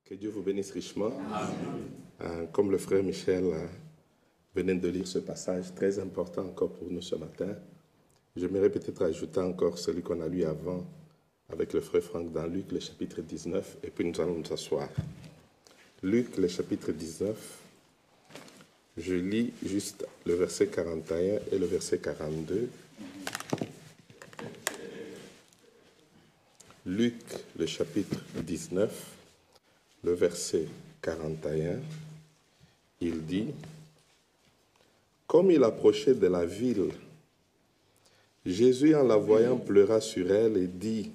Que Dieu vous bénisse richement. Comme le frère Michel venait de lire ce passage, très important encore pour nous ce matin, j'aimerais peut-être ajouter encore celui qu'on a lu avant avec le frère Franck dans Luc, le chapitre 19, et puis nous allons nous asseoir. Luc, le chapitre 19, je lis juste le verset 41 et le verset 42. Luc, le chapitre 19, le verset 41, il dit, « Comme il approchait de la ville, Jésus, en la voyant, pleura sur elle et dit,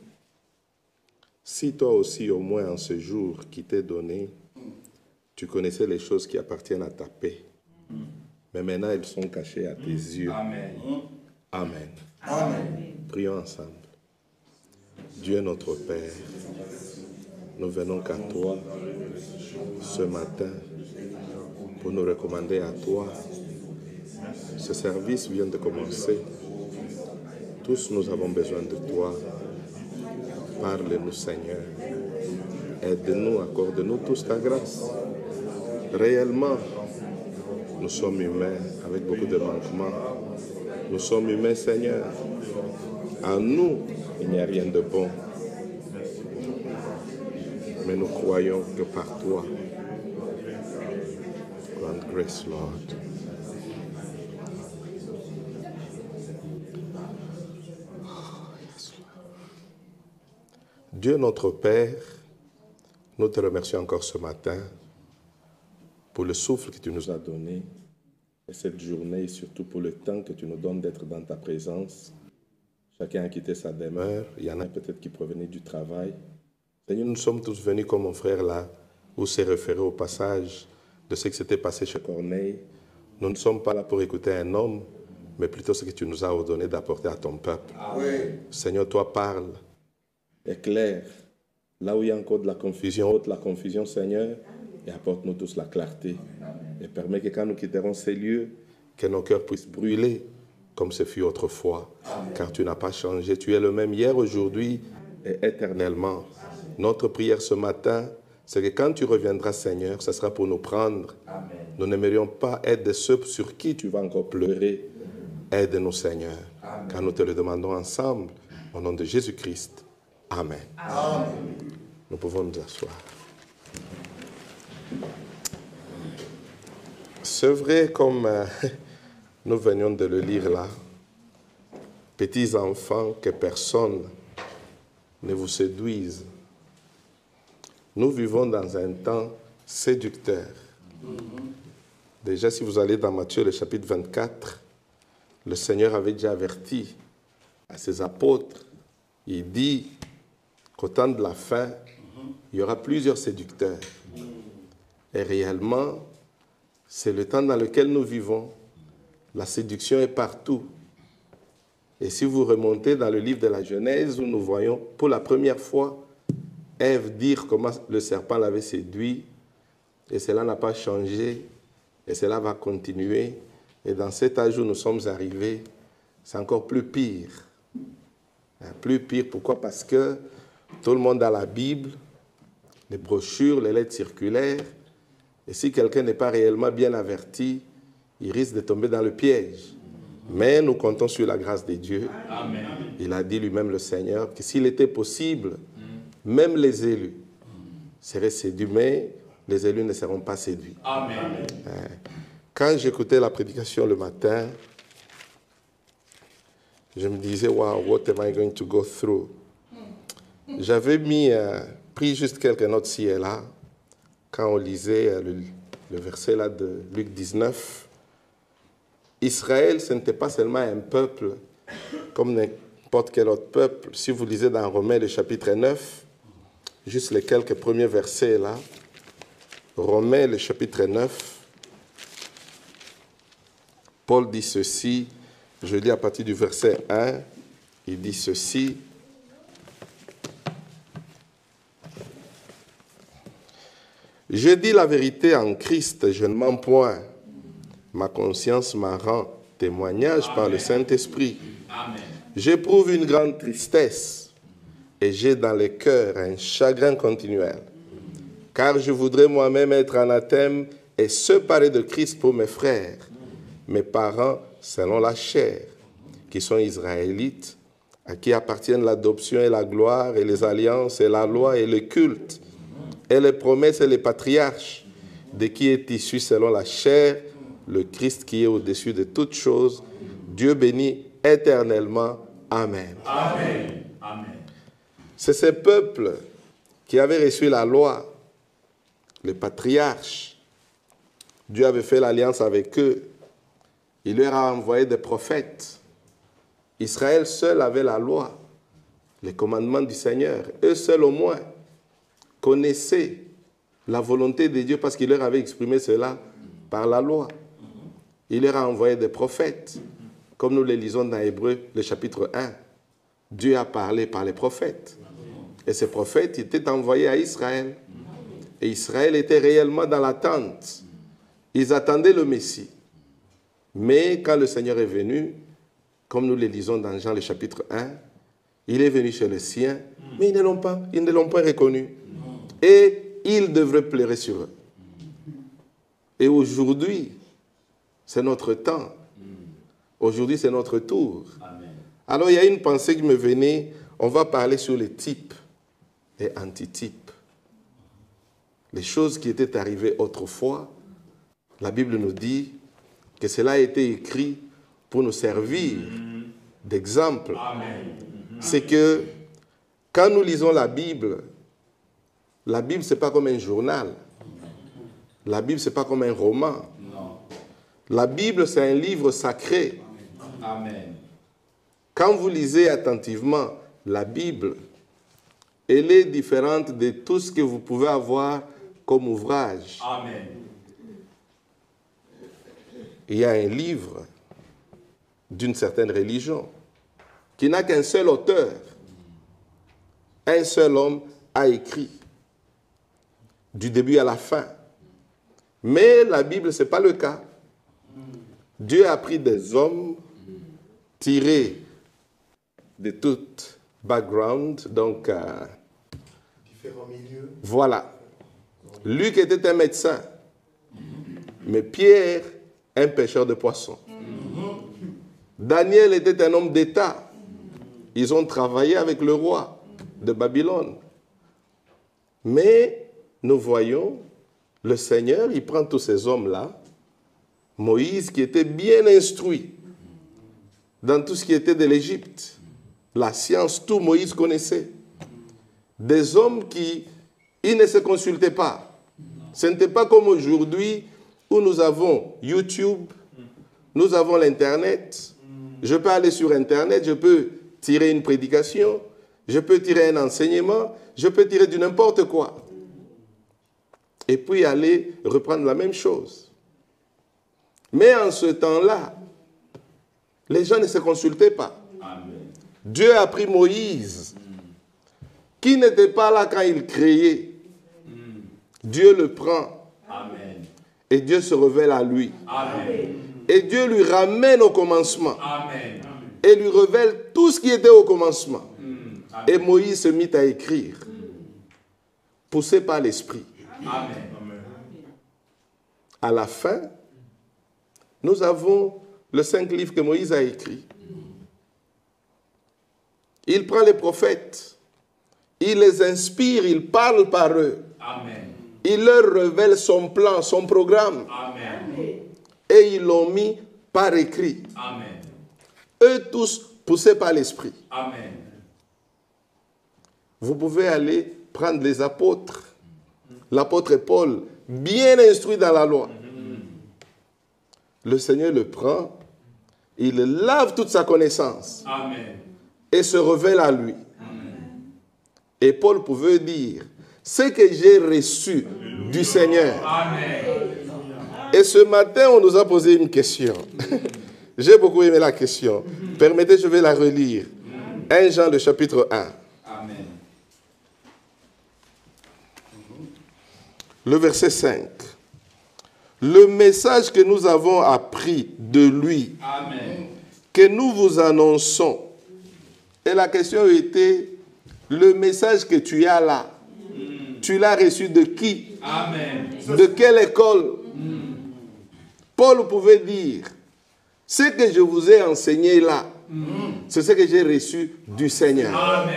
« Si toi aussi, au moins en ce jour qui t'est donné, tu connaissais les choses qui appartiennent à ta paix, mais maintenant elles sont cachées à tes yeux. » Amen. Amen. Amen. Prions ensemble. Dieu notre Père, nous venons qu'à toi ce matin pour nous recommander à toi. Ce service vient de commencer. Tous nous avons besoin de toi. Parle-nous, Seigneur. Aide-nous, accorde-nous tous ta grâce. Réellement, nous sommes humains avec beaucoup de manquements. Nous sommes humains, Seigneur. En nous, il n'y a rien de bon. Mais nous croyons que par toi, grant grace, Lord. Dieu notre Père, nous te remercions encore ce matin pour le souffle que tu nous as donné et cette journée et surtout pour le temps que tu nous donnes d'être dans ta présence. Chacun a quitté sa demeure. Il y en a peut-être qui provenaient du travail. Seigneur, nous sommes tous venus comme mon frère là, où s'est référé au passage de ce qui s'était passé chez Corneille. Nous ne sommes pas là pour écouter un homme, mais plutôt ce que tu nous as ordonné d'apporter à ton peuple. Amen. Seigneur, toi parle, éclaire. Là où il y a encore de la confusion, ôte la confusion, Seigneur, et apporte-nous tous la clarté. Et permets que quand nous quitterons ces lieux, que nos cœurs puissent brûler comme ce fut autrefois. Amen. Car tu n'as pas changé. Tu es le même hier, aujourd'hui et éternellement. Notre prière ce matin, c'est que quand tu reviendras, Seigneur, ce sera pour nous prendre. Amen. Nous n'aimerions pas être de ceux sur qui tu vas encore pleurer. Aide-nous, Seigneur, Amen. Car nous te le demandons ensemble, au nom de Jésus-Christ. Amen. Amen. Nous pouvons nous asseoir. C'est vrai, comme nous venions de le lire là, petits enfants, que personne ne vous séduise. Nous vivons dans un temps séducteur. Déjà, si vous allez dans Matthieu, le chapitre 24, le Seigneur avait déjà averti à ses apôtres. Il dit qu'au temps de la fin, il y aura plusieurs séducteurs. Et réellement, c'est le temps dans lequel nous vivons. La séduction est partout. Et si vous remontez dans le livre de la Genèse, où nous voyons pour la première fois Ève dire comment le serpent l'avait séduit, et cela n'a pas changé, et cela va continuer. Et dans cet âge où nous sommes arrivés, c'est encore plus pire. Plus pire, pourquoi? Parce que tout le monde a la Bible, les brochures, les lettres circulaires, et si quelqu'un n'est pas réellement bien averti, il risque de tomber dans le piège. Mais nous comptons sur la grâce de Dieu. Amen. Il a dit lui-même, le Seigneur, que s'il était possible, même les élus seraient séduits, mais les élus ne seront pas séduits. Amen. Quand j'écoutais la prédication le matin, je me disais, wow, what am I going to go through? J'avais pris juste quelques notes ci et là, quand on lisait le verset là de Luc 19. Israël, ce n'était pas seulement un peuple comme n'importe quel autre peuple. Si vous lisez dans Romains, le chapitre 9, juste les quelques premiers versets là, Romains, le chapitre 9, Paul dit ceci, je lis à partir du verset 1, il dit ceci. Je dis la vérité en Christ, je ne mens point. Ma conscience m'en rend témoignage. Amen. Par le Saint-Esprit. Amen. J'éprouve une grande tristesse et j'ai dans le cœur un chagrin continuel, car je voudrais moi-même être anathème et séparé de Christ pour mes frères, mes parents selon la chair, qui sont israélites, à qui appartiennent l'adoption et la gloire, et les alliances, et la loi, et le culte, et les promesses, et les patriarches, de qui est issu selon la chair, le Christ qui est au-dessus de toutes choses, Dieu béni éternellement. Amen. Amen. Amen. C'est ces peuples qui avaient reçu la loi, les patriarches. Dieu avait fait l'alliance avec eux. Il leur a envoyé des prophètes. Israël seul avait la loi, les commandements du Seigneur. Eux seuls au moins connaissaient la volonté de Dieu parce qu'il leur avait exprimé cela par la loi. Il leur a envoyé des prophètes, comme nous le lisons dans Hébreux, le chapitre 1. Dieu a parlé par les prophètes. Et ces prophètes étaient envoyés à Israël. Et Israël était réellement dans l'attente. Ils attendaient le Messie. Mais quand le Seigneur est venu, comme nous le lisons dans Jean le chapitre 1, il est venu chez les siens, mais ils ne l'ont pas reconnu. Et il devrait pleurer sur eux. Et aujourd'hui, c'est notre temps. Aujourd'hui, c'est notre tour. Amen. Alors, il y a une pensée qui me venait. On va parler sur les types et antitypes. Les choses qui étaient arrivées autrefois, la Bible nous dit que cela a été écrit pour nous servir d'exemple. C'est que quand nous lisons la Bible, ce n'est pas comme un journal. La Bible, ce n'est pas comme un roman. Non. La Bible, c'est un livre sacré. Amen. Quand vous lisez attentivement la Bible, elle est différente de tout ce que vous pouvez avoir comme ouvrage. Amen. Il y a un livre d'une certaine religion qui n'a qu'un seul auteur. Un seul homme a écrit du début à la fin. Mais la Bible, ce n'est pas le cas. Dieu a pris des hommes tirés de tout background, donc différents milieux. Voilà. Luc était un médecin, mais Pierre, un pêcheur de poissons. Daniel était un homme d'État. Ils ont travaillé avec le roi de Babylone. Mais nous voyons, le Seigneur, il prend tous ces hommes-là, Moïse qui était bien instruit dans tout ce qui était de l'Égypte, la science, tout Moïse connaissait. Des hommes qui, ils ne se consultaient pas. Ce n'était pas comme aujourd'hui où nous avons YouTube, nous avons l'Internet. Je peux aller sur Internet, je peux tirer une prédication, je peux tirer un enseignement, je peux tirer du n'importe quoi. Et puis aller reprendre la même chose. Mais en ce temps-là, les gens ne se consultaient pas. Amen. Dieu a pris Moïse, qui n'était pas là quand il créait. Dieu le prend. Amen. Et Dieu se révèle à lui. Amen. Et Dieu lui ramène au commencement. Amen. Et lui révèle tout ce qui était au commencement. Amen. Et Moïse se mit à écrire, poussé par l'Esprit. Amen. À la fin, nous avons les 5 livres que Moïse a écrits. Il prend les prophètes, il les inspire, il parle par eux. Amen. Il leur révèle son plan, son programme. Amen. Et ils l'ont mis par écrit. Amen. Eux tous poussés par l'Esprit. Amen. Vous pouvez aller prendre les apôtres. L'apôtre Paul, bien instruit dans la loi. Le Seigneur le prend, il lave toute sa connaissance. Amen. Et se révèle à lui. Amen. Et Paul pouvait dire, ce que j'ai reçu du Seigneur. Amen. Et ce matin, on nous a posé une question. J'ai beaucoup aimé la question. Permettez, je vais la relire. 1 Jean, le chapitre 1. Amen. Le verset 5. Le message que nous avons appris de lui, Amen. que nous vous annonçons. Et la question était, le message que tu as là, Tu l'as reçu de qui? Amen. De quelle école? Paul pouvait dire, ce que je vous ai enseigné là, c'est ce que j'ai reçu du Seigneur. Amen.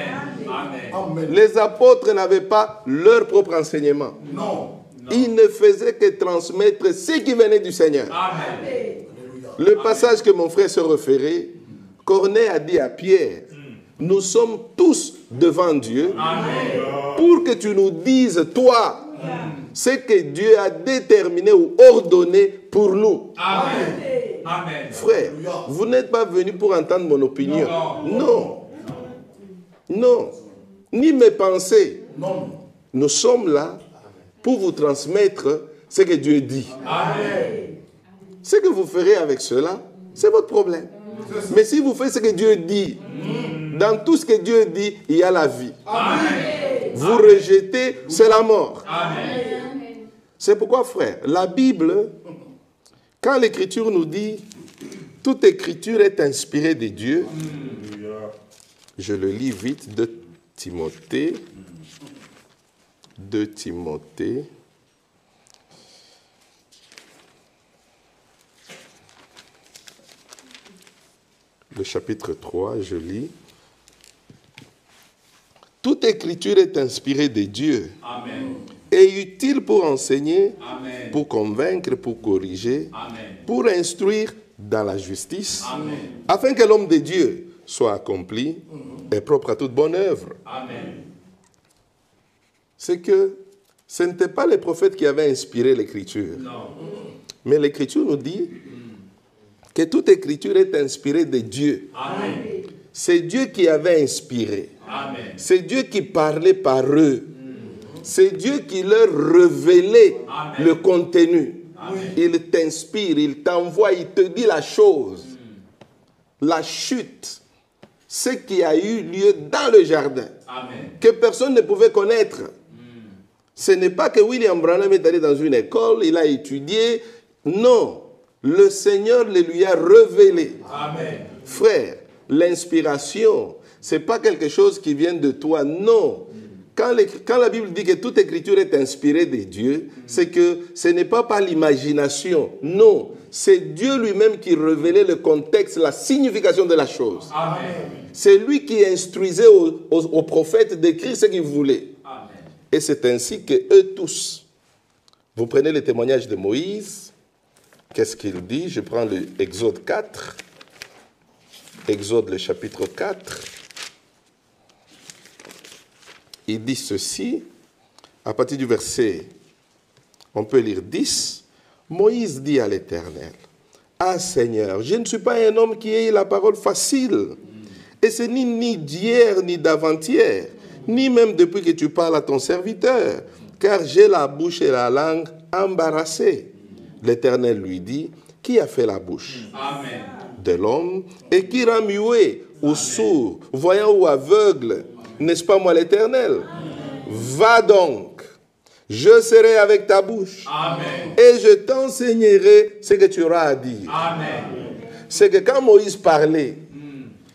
Amen. Amen. Les apôtres n'avaient pas leur propre enseignement. Non. Ils ne faisaient que transmettre ce qui venait du Seigneur. Amen. Alléluia. Le passage que mon frère se référait, Corneille a dit à Pierre, nous sommes tous devant Dieu Amen. pour que tu nous dises, toi, ce que Dieu a déterminé ou ordonné pour nous. Amen. Amen. Frère, vous n'êtes pas venu pour entendre mon opinion. Non. Non. Ni mes pensées. Non. Nous sommes là pour vous transmettre ce que Dieu dit. Amen. Ce que vous ferez avec cela, c'est votre problème. Mais si vous faites ce que Dieu dit, dans tout ce que Dieu dit, il y a la vie. Amen. Vous rejetez, c'est la mort. Amen. C'est pourquoi, frère, la Bible, quand l'Écriture nous dit toute Écriture est inspirée de Dieu, je le lis vite, de Timothée. De Timothée. Le chapitre 3, je lis. Toute Écriture est inspirée de Dieu Amen. et utile pour enseigner, Amen. pour convaincre, pour corriger, Amen. pour instruire dans la justice, Amen. afin que l'homme de Dieu soit accompli et propre à toute bonne œuvre. Amen. C'est que ce n'était pas les prophètes qui avaient inspiré l'Écriture, Non. mais l'Écriture nous dit que toute Écriture est inspirée de Dieu. Amen. C'est Dieu qui avait inspiré. Amen. C'est Dieu qui parlait par eux. C'est Dieu qui leur révélait Amen. le contenu. Amen. Il t'inspire, il t'envoie, il te dit la chose. La chute, ce qui a eu lieu dans le jardin, Amen. que personne ne pouvait connaître. Ce n'est pas que William Branham est allé dans une école, il a étudié. Non, le Seigneur le lui a révélé. Amen. Frère, l'inspiration, ce n'est pas quelque chose qui vient de toi, non. Quand la Bible dit que toute écriture est inspirée de Dieu, c'est que ce n'est pas par l'imagination, non. C'est Dieu lui-même qui révélait le contexte, la signification de la chose. Amen. C'est lui qui instruisait aux prophètes d'écrire ce qu'ils voulaient. Amen. Et c'est ainsi que eux tous, vous prenez le témoignage de Moïse, qu'est-ce qu'il dit? Je prends l'Exode 4, Exode le chapitre 4. Il dit ceci, à partir du verset, on peut lire 10, Moïse dit à l'Éternel, « Ah Seigneur, je ne suis pas un homme qui ait la parole facile, et ce n'est ni d'hier ni d'avant-hier, ni même depuis que tu parles à ton serviteur, car j'ai la bouche et la langue embarrassées. » L'Éternel lui dit, « Qui a fait la bouche? Amen. De l'homme, et qui rend muet ou sourd, voyant ou aveugle, n'est-ce pas moi l'Éternel? Va donc, je serai avec ta bouche, Amen. et je t'enseignerai ce que tu auras à dire. Amen. C'est que quand Moïse parlait,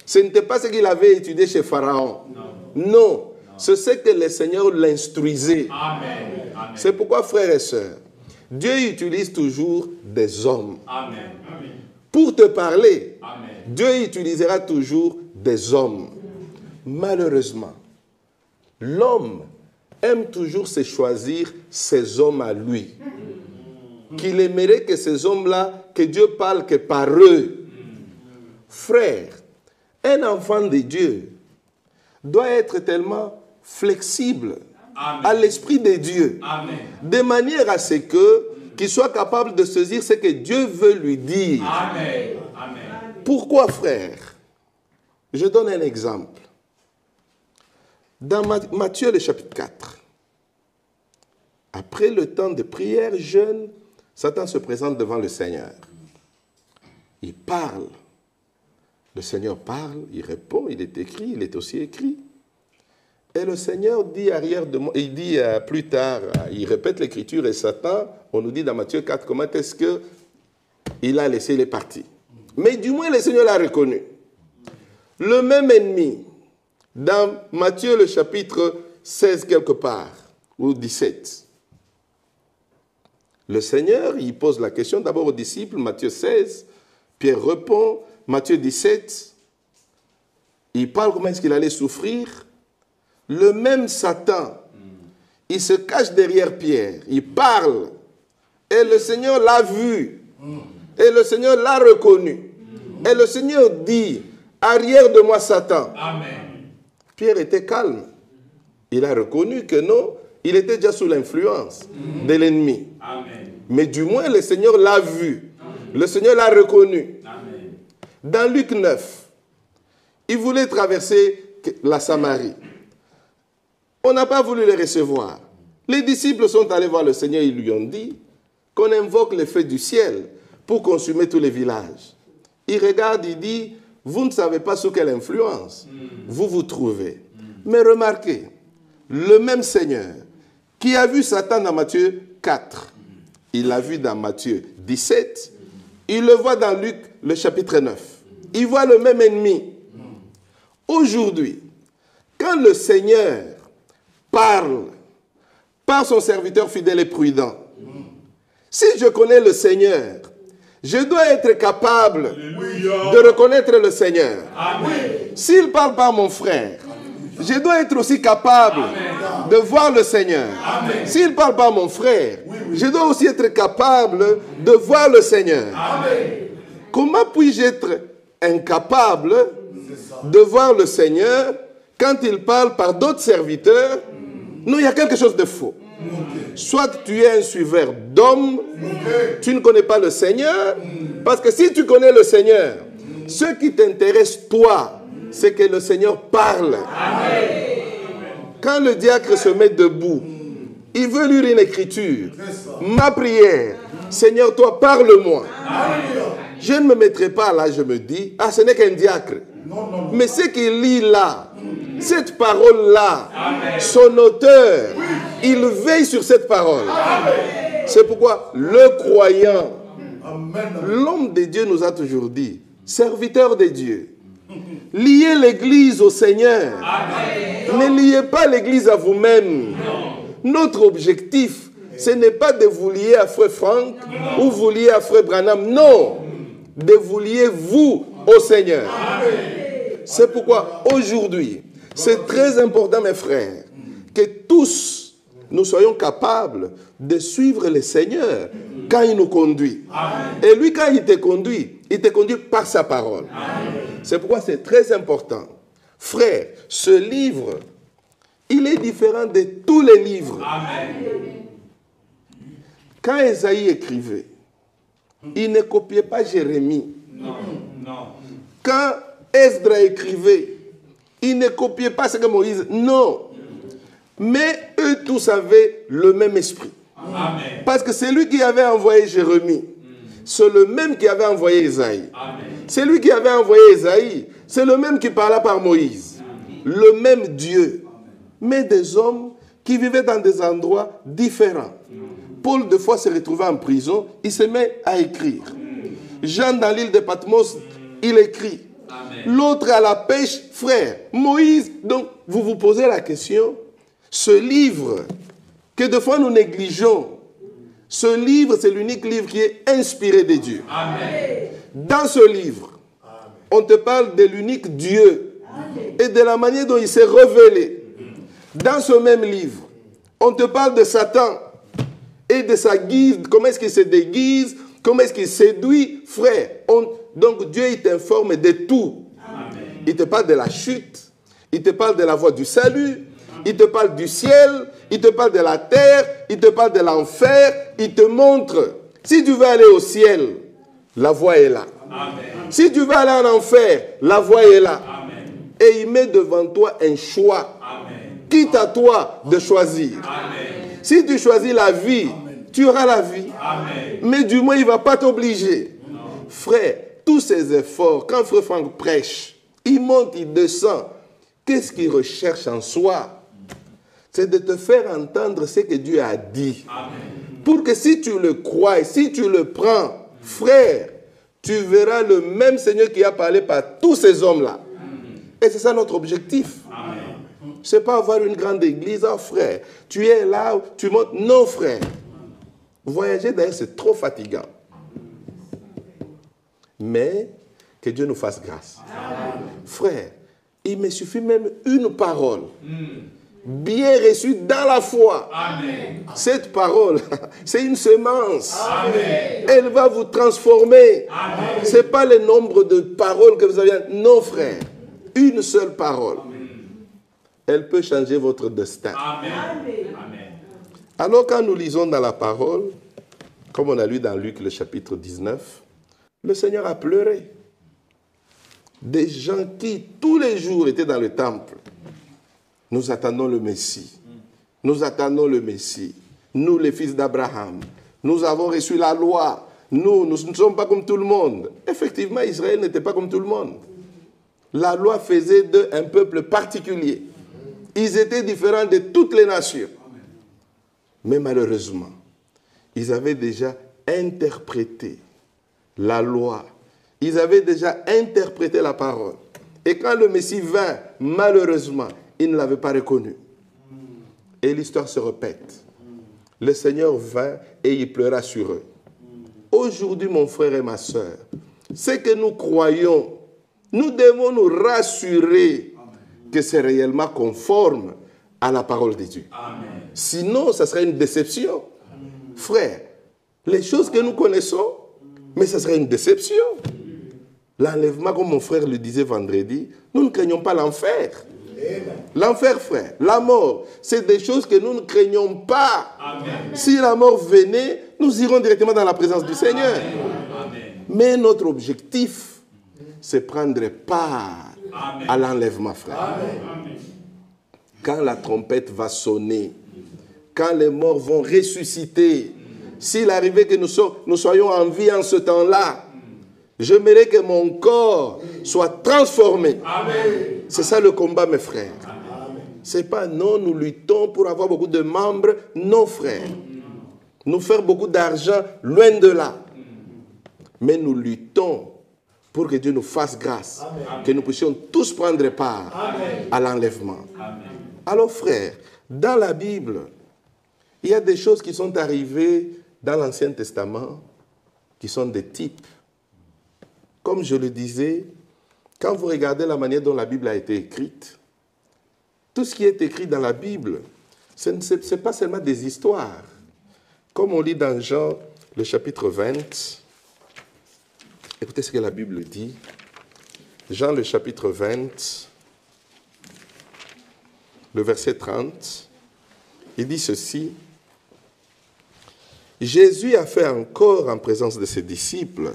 ce n'était pas ce qu'il avait étudié chez Pharaon. Non, c'est ce que le Seigneur l'instruisait. Amen. Amen. C'est pourquoi, frères et sœurs, Dieu utilise toujours des hommes. Amen. Pour te parler, Amen. Dieu utilisera toujours des hommes. Malheureusement, l'homme aime toujours se choisir ses hommes à lui. Qu'il aimerait que ces hommes-là, que Dieu parle que par eux. Frère, un enfant de Dieu doit être tellement flexible Amen. à l'esprit de Dieu, Amen. de manière à ce qu'il soit capable de saisir ce que Dieu veut lui dire. Amen. Amen. Pourquoi, frère? Je donne un exemple. Dans Matthieu, le chapitre 4, après le temps de prière jeûne, Satan se présente devant le Seigneur. Il parle. Le Seigneur parle, il répond, il est écrit, il est aussi écrit. Et le Seigneur dit arrière de moi, il dit plus tard, il répète l'écriture et Satan, on nous dit dans Matthieu 4, comment est-ce qu'il a laissé les parties. Mais du moins le Seigneur l'a reconnu. Le même ennemi, dans Matthieu le chapitre 16 quelque part, ou 17. Le Seigneur, il pose la question d'abord aux disciples, Matthieu 16. Pierre répond, Matthieu 17. Il parle comment est-ce qu'il allait souffrir. Le même Satan, il se cache derrière Pierre. Il parle. Et le Seigneur l'a vu. Et le Seigneur l'a reconnu. Et le Seigneur dit, arrière de moi Satan. Amen. Pierre était calme. Il a reconnu que non, il était déjà sous l'influence de l'ennemi. Amen. Mais du moins, le Seigneur l'a vu. Le Seigneur l'a reconnu. Amen. Dans Luc 9, il voulait traverser la Samarie. On n'a pas voulu les recevoir. Les disciples sont allés voir le Seigneur, ils lui ont dit qu'on invoque le feu du ciel pour consumer tous les villages. Il regarde, il dit, vous ne savez pas sous quelle influence vous vous trouvez. Mais remarquez, le même Seigneur qui a vu Satan dans Matthieu 4, il l'a vu dans Matthieu 17, il le voit dans Luc, le chapitre 9. Il voit le même ennemi. Aujourd'hui, quand le Seigneur parle par son serviteur fidèle et prudent, si je connais le Seigneur, je dois être capable de reconnaître le Seigneur. S'il parle par mon frère, je dois être aussi capable de voir le Seigneur. S'il parle par mon frère, je dois aussi être capable de voir le Seigneur. Comment puis-je être incapable de voir le Seigneur quand il parle par d'autres serviteurs? Non, il y a quelque chose de faux. Soit tu es un suiveur d'hommes, tu ne connais pas le Seigneur, parce que si tu connais le Seigneur, ce qui t'intéresse, toi, c'est que le Seigneur parle. Quand le diacre se met debout, il veut lire une écriture. Ma prière, Seigneur, toi, parle-moi. Je ne me mettrai pas là, je me dis, ah, ce n'est qu'un diacre. Mais ce qu'il lit là, cette parole-là, son auteur, il veille sur cette parole. C'est pourquoi le croyant, l'homme de Dieu nous a toujours dit, serviteur de Dieu, liez l'Église au Seigneur. Ne liez pas l'Église à vous-même. Notre objectif, ce n'est pas de vous lier à Frère Franck ou vous lier à Frère Branham. Non, de vous lier vous au Seigneur. C'est pourquoi aujourd'hui, c'est très important, mes frères, que tous nous soyons capables de suivre le Seigneur quand il nous conduit. Et lui, quand il te conduit par sa parole. C'est pourquoi c'est très important. Frère, ce livre, il est différent de tous les livres. Quand Ésaïe écrivait, il ne copiait pas Jérémie. Quand Esdras écrivait, il ne copiait pas ce que Moïse... Non. Mais eux tous avaient le même esprit. Amen. Parce que c'est lui qui avait envoyé Jérémie. C'est le même qui avait envoyé Ésaïe. C'est lui qui avait envoyé Ésaïe. C'est le même qui parla par Moïse. Amen. Le même Dieu. Mais des hommes qui vivaient dans des endroits différents. Paul, deux fois, se retrouvait en prison. Il se met à écrire. Jean, dans l'île de Patmos, il écrit. L'autre à la pêche, frère. Moïse, donc, vous vous posez la question, ce livre que des fois nous négligeons, ce livre, c'est l'unique livre qui est inspiré de Dieu. Amen. Dans ce livre, on te parle de l'unique Dieu et de la manière dont il s'est révélé. Dans ce même livre, on te parle de Satan et de sa guise, comment est-ce qu'il se déguise, comment est-ce qu'il séduit, frère. Donc Dieu, il t'informe de tout. Amen. Il te parle de la chute, il te parle de la voie du salut, il te parle du ciel, il te parle de la terre, il te parle de l'enfer, il te montre, si tu veux aller au ciel, la voie est là. Amen. Si tu veux aller en enfer, la voie est là. Amen. Et il met devant toi un choix. Amen. Quitte à toi de choisir. Amen. Si tu choisis la vie, tu auras la vie. Amen. Mais du moins, il ne va pas t'obliger. Frère, tous ces efforts, quand Frère Franck prêche, il monte, il descend. Qu'est-ce qu'il recherche en soi? C'est de te faire entendre ce que Dieu a dit. Amen. Pour que si tu le crois, si tu le prends, frère, tu verras le même Seigneur qui a parlé par tous ces hommes-là. Et c'est ça notre objectif. Amen. Ce n'est pas avoir une grande église. Oh frère, tu es là, tu montes. Non frère. Voyager d'ailleurs, c'est trop fatigant. Mais que Dieu nous fasse grâce. Amen. Frère, il me suffit même une parole. Bien reçue dans la foi. Amen. Cette parole, c'est une semence. Amen. Elle va vous transformer. Ce n'est pas le nombre de paroles que vous avez. Non frère, une seule parole. Amen. Elle peut changer votre destin. Amen. Amen. Alors quand nous lisons dans la parole, comme on a lu dans Luc le chapitre 19, le Seigneur a pleuré. Des gens qui tous les jours étaient dans le temple. Nous attendons le Messie. Nous attendons le Messie. Nous, les fils d'Abraham, nous avons reçu la loi. Nous ne sommes pas comme tout le monde. Effectivement, Israël n'était pas comme tout le monde. La loi faisait d'eux un peuple particulier. Ils étaient différents de toutes les nations. Mais malheureusement, ils avaient déjà interprété la loi. Ils avaient déjà interprété la parole. Et quand le Messie vint, malheureusement, ils ne l'avaient pas reconnu. Et l'histoire se répète. Le Seigneur vint et il pleura sur eux. Aujourd'hui, mon frère et ma soeur, ce que nous croyons, nous devons nous rassurer que c'est réellement conforme à la parole de Dieu. Amen. Sinon, ça serait une déception. Frère, les choses que nous connaissons, mais ça serait une déception. L'enlèvement, comme mon frère le disait vendredi, nous ne craignons pas l'enfer. L'enfer, frère, la mort, c'est des choses que nous ne craignons pas. Amen. Si la mort venait, nous irons directement dans la présence du Seigneur. Amen. Mais notre objectif, c'est prendre part à l'enlèvement, frère. Amen. Quand la trompette va sonner, quand les morts vont ressusciter, s'il arrivait que nous soyons en vie en ce temps-là, j'aimerais que mon corps soit transformé. C'est ça le combat, mes frères. Ce n'est pas non, nous luttons pour avoir beaucoup de membres. Non, frères. Nous faire beaucoup d'argent, loin de là. Mais nous luttons pour que Dieu nous fasse grâce. Amen. Que nous puissions tous prendre part à l'enlèvement. Alors, frères, dans la Bible, il y a des choses qui sont arrivées dans l'Ancien Testament qui sont des types. Comme je le disais, quand vous regardez la manière dont la Bible a été écrite, tout ce qui est écrit dans la Bible, ce n'est pas seulement des histoires. Comme on lit dans Jean, le chapitre 20, écoutez ce que la Bible dit. Jean, le chapitre 20, le verset 30, il dit ceci. Jésus a fait encore en présence de ses disciples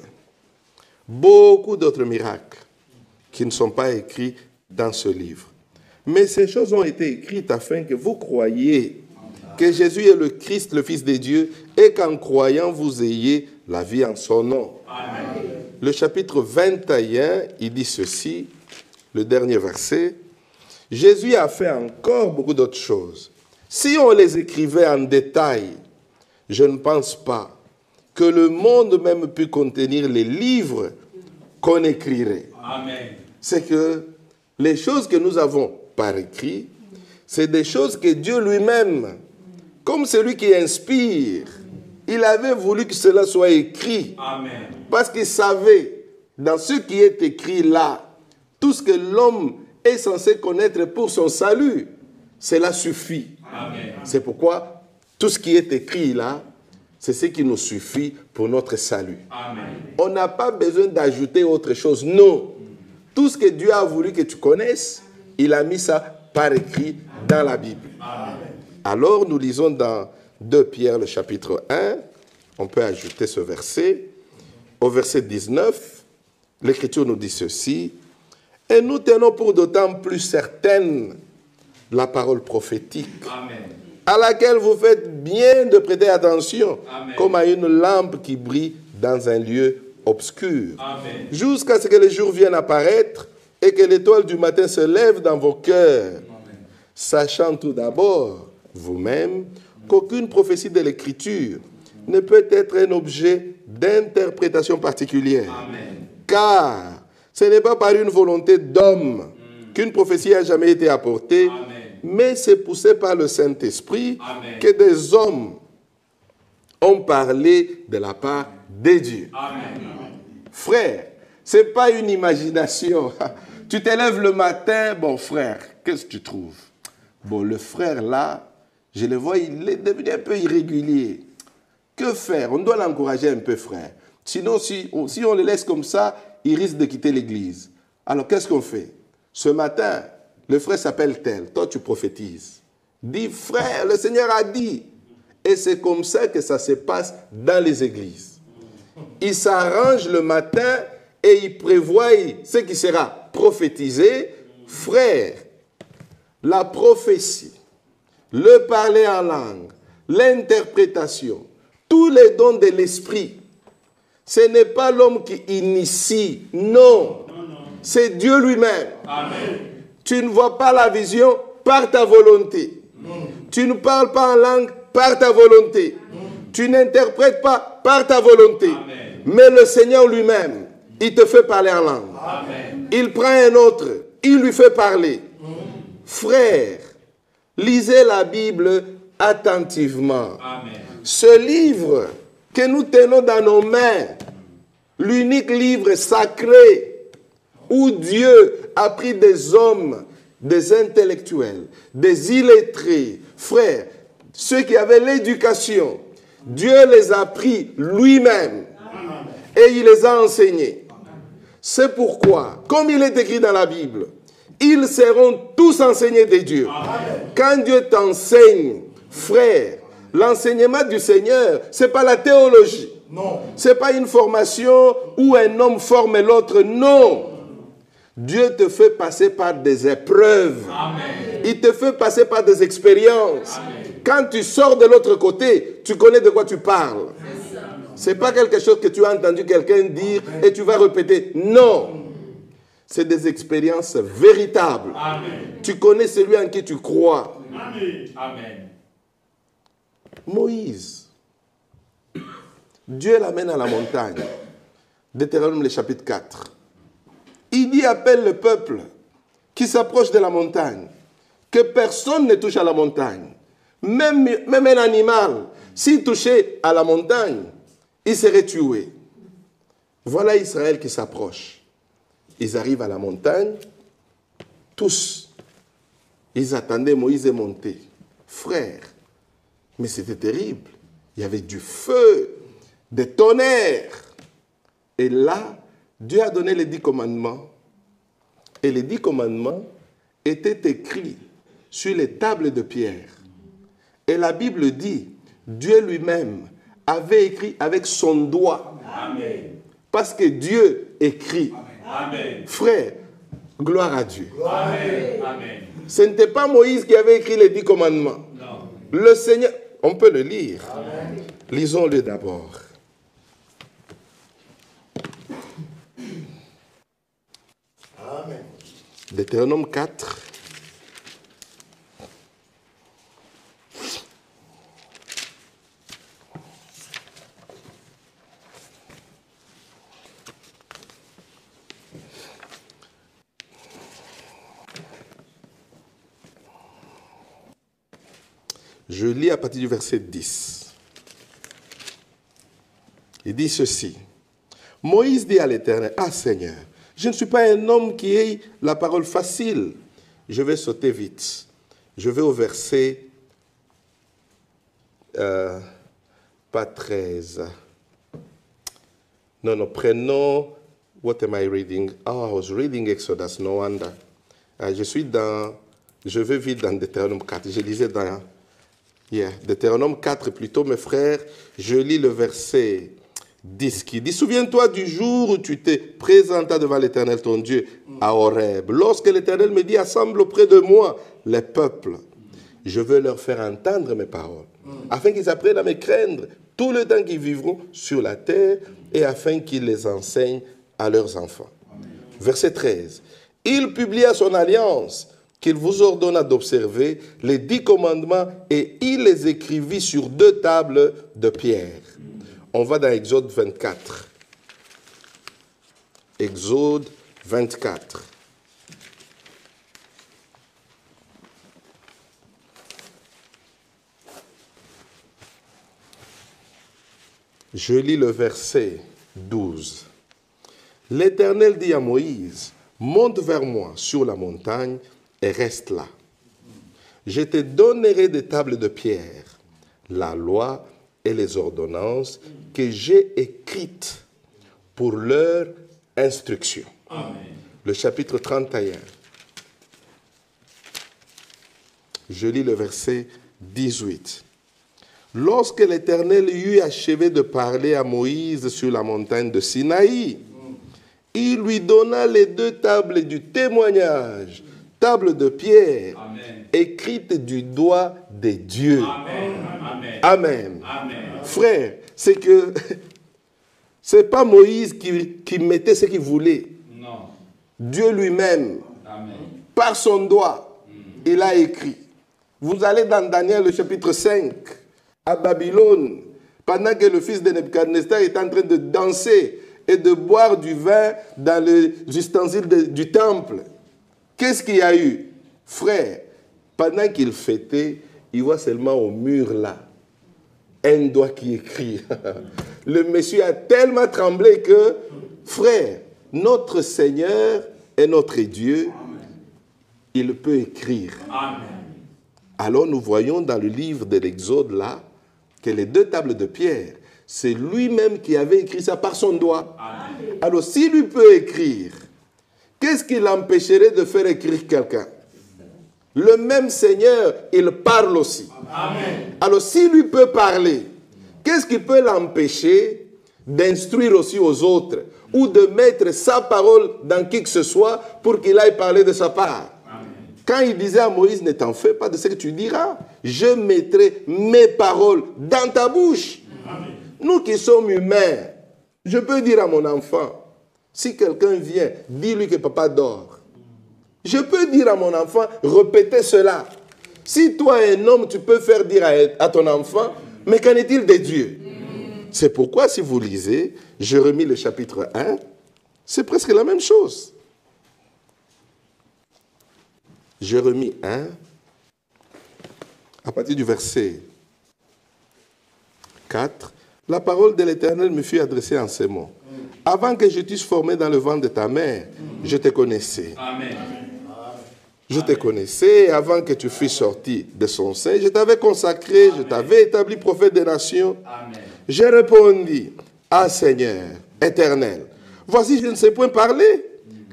beaucoup d'autres miracles qui ne sont pas écrits dans ce livre. Mais ces choses ont été écrites afin que vous croyiez que Jésus est le Christ, le Fils de Dieu, et qu'en croyant, vous ayez la vie en son nom. Amen. Le chapitre 21, il dit ceci, le dernier verset. Jésus a fait encore beaucoup d'autres choses. Si on les écrivait en détail, je ne pense pas que le monde même pu contenir les livres qu'on écrirait. Amen. C'est que les choses que nous avons par écrit, c'est des choses que Dieu lui-même, comme celui qui inspire, il avait voulu que cela soit écrit. Amen. Parce qu'il savait, dans ce qui est écrit là, tout ce que l'homme est censé connaître pour son salut, cela suffit. Amen. C'est pourquoi tout ce qui est écrit là, c'est ce qui nous suffit pour notre salut. Amen. On n'a pas besoin d'ajouter autre chose. Non. Tout ce que Dieu a voulu que tu connaisses, il a mis ça par écrit dans la Bible. Amen. Alors, nous lisons dans 2 Pierre, le chapitre 1, on peut ajouter ce verset. Au verset 19, l'Écriture nous dit ceci. Et nous tenons pour d'autant plus certaine la parole prophétique. Amen. À laquelle vous faites bien de prêter attention. Amen. Comme à une lampe qui brille dans un lieu obscur. Amen. Jusqu'à ce que le jour vienne apparaître et que l'étoile du matin se lève dans vos cœurs. Amen. Sachant tout d'abord, vous-même, qu'aucune prophétie de l'Écriture ne peut être un objet d'interprétation particulière. Amen. Car ce n'est pas par une volonté d'homme qu'une prophétie a jamais été apportée. Amen. Mais c'est poussé par le Saint-Esprit Amen. que des hommes ont parlé de la part de Dieu. Amen. Frère, ce n'est pas une imagination. Tu te lèves le matin, bon frère, qu'est-ce que tu trouves? Bon, le frère là, je le vois, il est devenu un peu irrégulier. Que faire? On doit l'encourager un peu, frère. Sinon, si on le laisse comme ça, il risque de quitter l'église. Alors, qu'est-ce qu'on fait? Ce matin, le frère s'appelle tel. Toi, tu prophétises. Dis, frère, le Seigneur a dit. Et c'est comme ça que ça se passe dans les églises. Il s'arrange le matin et il prévoit ce qui sera prophétisé. Frère, la prophétie, le parler en langue, l'interprétation, tous les dons de l'esprit, ce n'est pas l'homme qui initie, non. C'est Dieu lui-même. Amen. Tu ne vois pas la vision par ta volonté. Tu ne parles pas en langue par ta volonté. Tu n'interprètes pas par ta volonté. Amen. Mais le Seigneur lui-même, il te fait parler en langue. Amen. Il prend un autre, il lui fait parler. Frère, lisez la Bible attentivement. Amen. Ce livre que nous tenons dans nos mains, l'unique livre sacré où Dieu a pris des hommes, des intellectuels, des illettrés, frères, ceux qui avaient l'éducation, Dieu les a pris lui-même et il les a enseignés. C'est pourquoi, comme il est écrit dans la Bible, ils seront tous enseignés de Dieu. Quand Dieu t'enseigne, frère, l'enseignement du Seigneur, ce n'est pas la théologie. Non. Ce n'est pas une formation où un homme forme l'autre. Non. Dieu te fait passer par des épreuves. Amen. Il te fait passer par des expériences. Amen. Quand tu sors de l'autre côté, tu connais de quoi tu parles. Ce n'est pas quelque chose que tu as entendu quelqu'un dire et tu vas répéter. Non. C'est des expériences véritables. Amen. Tu connais celui en qui tu crois. Amen. Amen. Moïse, Dieu l'amène à la montagne. Deutéronome, le chapitre 4. Il dit, appelle le peuple qui s'approche de la montagne, que personne ne touche à la montagne. Même un animal, s'il touchait à la montagne, il serait tué. Voilà Israël qui s'approche. Ils arrivent à la montagne, tous. Ils attendaient Moïse est monté. Frère, mais c'était terrible. Il y avait du feu, des tonnerres. Et là, Dieu a donné les 10 commandements. Et les 10 commandements étaient écrits sur les tables de pierre. Et la Bible dit, Dieu lui-même avait écrit avec son doigt. Amen. Parce que Dieu écrit. Amen. Frère, gloire à Dieu. Amen. Amen. Ce n'était pas Moïse qui avait écrit les 10 commandements. Non. Le Seigneur, on peut le lire. Amen. Lisons-le d'abord. Amen. Deutéronome 4. Je lis à partir du verset 10. Il dit ceci. Moïse dit à l'Éternel, « Ah Seigneur, je ne suis pas un homme qui ait la parole facile. » Je vais sauter vite. Je vais au verset, pas 13. Non, prenons, what am I reading? Oh, I was reading Exodus, no wonder. Je vais vite dans Deutéronome 4. Je lisais dans, Deutéronome 4 plutôt, mes frères. Je lis le verset 10 qui dit, souviens-toi du jour où tu t'es présenté devant l'Éternel ton Dieu à Horeb. Lorsque l'Éternel me dit, assemble auprès de moi les peuples. Je veux leur faire entendre mes paroles, afin qu'ils apprennent à me craindre tout le temps qu'ils vivront sur la terre et afin qu'ils les enseignent à leurs enfants. Amen. Verset 13. Il publia son alliance qu'il vous ordonna d'observer, les 10 commandements, et il les écrivit sur 2 tables de pierre. On va dans Exode 24. Exode 24. Je lis le verset 12. L'Éternel dit à Moïse, monte vers moi sur la montagne et reste là. Je te donnerai des tables de pierre, la loi et les ordonnances que j'ai écrites pour leur instruction. Amen. Le chapitre 31. Je lis le verset 18. Lorsque l'Éternel eut achevé de parler à Moïse sur la montagne de Sinaï, il lui donna les 2 tables du témoignage, tables de pierre, Amen. écrites du doigt de Dieu. Amen. Amen. Amen. Amen. Frère, c'est que c'est pas Moïse qui mettait ce qu'il voulait. Non. Dieu lui-même, Amen. par son doigt, il a écrit. Vous allez dans Daniel, le chapitre 5, à Babylone, pendant que le fils de Nebuchadnezzar est en train de danser et de boire du vin dans les ustensiles du temple. Qu'est-ce qu'il y a eu? Frère, pendant qu'il fêtait, il voit seulement au mur là un doigt qui écrit. Le monsieur a tellement tremblé que, frère, notre Seigneur est notre Dieu. Il peut écrire. Amen. Alors nous voyons dans le livre de l'Exode là, que les 2 tables de pierre, c'est lui-même qui avait écrit ça par son doigt. Amen. Alors s'il lui peut écrire, qu'est-ce qui l'empêcherait de faire écrire quelqu'un? Le même Seigneur, il parle aussi. Amen. Alors s'il lui peut parler, qu'est-ce qui peut l'empêcher d'instruire aussi aux autres ou de mettre sa parole dans qui que ce soit pour qu'il aille parler de sa part? Quand il disait à Moïse, ne t'en fais pas de ce que tu diras, je mettrai mes paroles dans ta bouche. Amen. Nous qui sommes humains, je peux dire à mon enfant, si quelqu'un vient, dis-lui que papa dort. Je peux dire à mon enfant, répétez cela. Si toi, un homme, tu peux faire dire à ton enfant, mais qu'en est-il de Dieu? C'est pourquoi, si vous lisez, Jérémie le chapitre 1, c'est presque la même chose. Jérémie 1, à partir du verset 4, la parole de l'Éternel me fut adressée en ces mots. Avant que je t'eusse formé dans le ventre de ta mère, je te connaissais. Amen. Je te connaissais avant que tu fusses sorti de son sein. Je t'avais consacré, je t'avais établi prophète des nations. Amen. J'ai répondu, ah Seigneur, éternel, voici je ne sais point parler,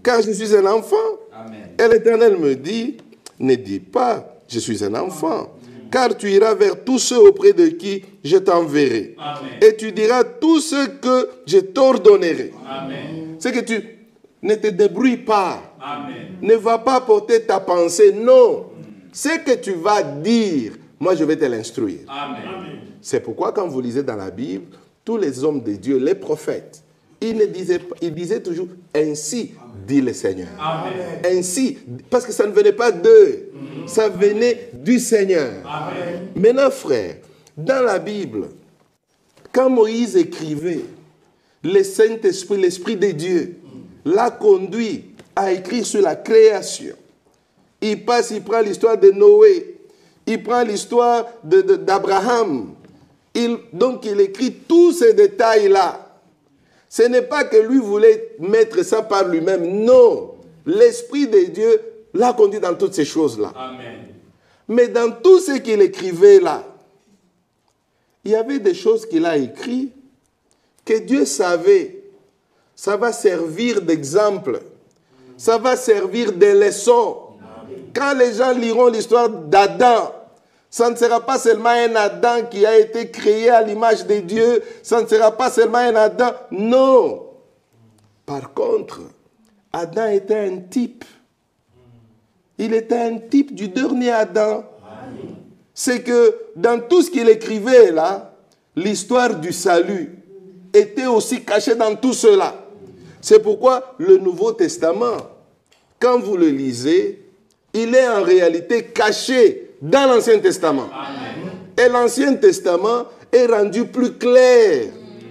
car je suis un enfant. Amen. Et l'Éternel me dit, ne dis pas, je suis un enfant, car tu iras vers tous ceux auprès de qui je t'enverrai. Amen. Et tu diras tout ce que je t'ordonnerai. Amen. C'est que tu ne te débrouilles pas. Amen. Ne va pas porter ta pensée, non. Ce que tu vas dire, moi je vais te l'instruire. Amen. C'est pourquoi quand vous lisez dans la Bible, tous les hommes de Dieu, les prophètes, ils disaient toujours, ainsi dit le Seigneur. Amen. Ainsi, parce que ça ne venait pas d'eux, ça venait du Seigneur. Amen. Maintenant, frère, dans la Bible, quand Moïse écrivait, le Saint-Esprit, l'Esprit de Dieu, l'a conduit à écrire sur la création. Il prend l'histoire de Noé, il prend l'histoire d'Abraham. Donc il écrit tous ces détails-là. Ce n'est pas que lui voulait mettre ça par lui-même, non. L'Esprit de Dieu l'a conduit dans toutes ces choses-là. Amen. Mais dans tout ce qu'il écrivait là, il y avait des choses qu'il a écrites que Dieu savait. Ça va servir d'exemple. Ça va servir de leçon. Quand les gens liront l'histoire d'Adam, ça ne sera pas seulement un Adam qui a été créé à l'image de Dieu. Ça ne sera pas seulement un Adam. Non. Par contre, Adam était un type. Il était un type du dernier Adam. C'est que dans tout ce qu'il écrivait là, l'histoire du salut était aussi cachée dans tout cela. C'est pourquoi le Nouveau Testament, quand vous le lisez, il est en réalité caché dans l'Ancien Testament. Amen. Et l'Ancien Testament est rendu plus clair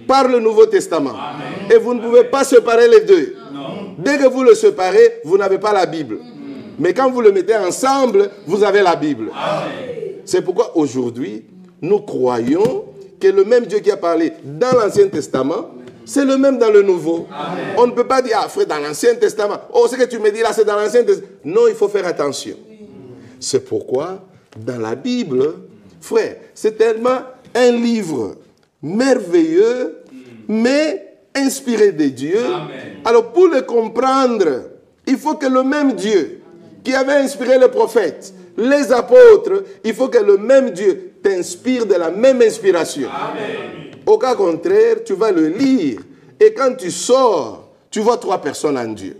par le Nouveau Testament. Amen. Et vous ne pouvez pas séparer les deux. Non. Dès que vous le séparez, vous n'avez pas la Bible. Mais quand vous le mettez ensemble, vous avez la Bible. Amen. C'est pourquoi aujourd'hui, nous croyons que le même Dieu qui a parlé dans l'Ancien Testament, c'est le même dans le Nouveau. Amen. On ne peut pas dire, ah frère, dans l'Ancien Testament, oh ce que tu me dis là, c'est dans l'Ancien Testament. Non, il faut faire attention. C'est pourquoi, dans la Bible, frère, c'est tellement un livre merveilleux, mais inspiré de Dieu. Amen. Alors, pour le comprendre, il faut que le même Dieu qui avait inspiré les prophètes, les apôtres, il faut que le même Dieu t'inspire de la même inspiration. Amen. Au cas contraire, tu vas le lire et quand tu sors, tu vois 3 personnes en Dieu.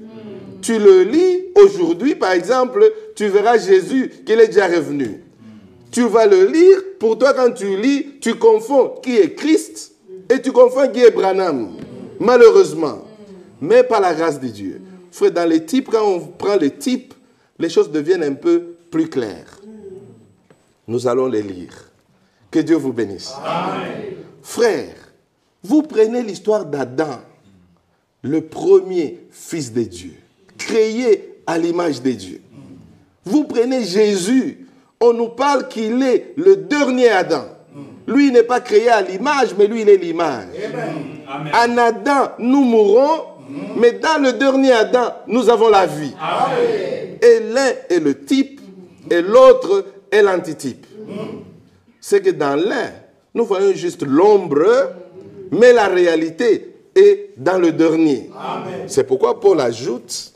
Tu le lis aujourd'hui, par exemple, tu verras Jésus qu'il est déjà revenu. Tu vas le lire, pour toi quand tu lis, tu confonds qui est Christ et tu confonds qui est Branham. Malheureusement. Mais par la grâce de Dieu. Frère, dans les types, quand on prend les types, les choses deviennent un peu plus claires. Nous allons les lire. Que Dieu vous bénisse. Amen. Frère, vous prenez l'histoire d'Adam, le premier fils de Dieu, créé à l'image de Dieu. Vous prenez Jésus, on nous parle qu'il est le dernier Adam. Lui, il n'est pas créé à l'image, mais lui, il est l'image. Amen. En Adam, nous mourrons, mais dans le dernier Adam, nous avons la vie. Amen. Et l'un est le type, et l'autre est l'antitype. C'est que dans l'un, nous voyons juste l'ombre, mais la réalité est dans le dernier. C'est pourquoi Paul ajoute,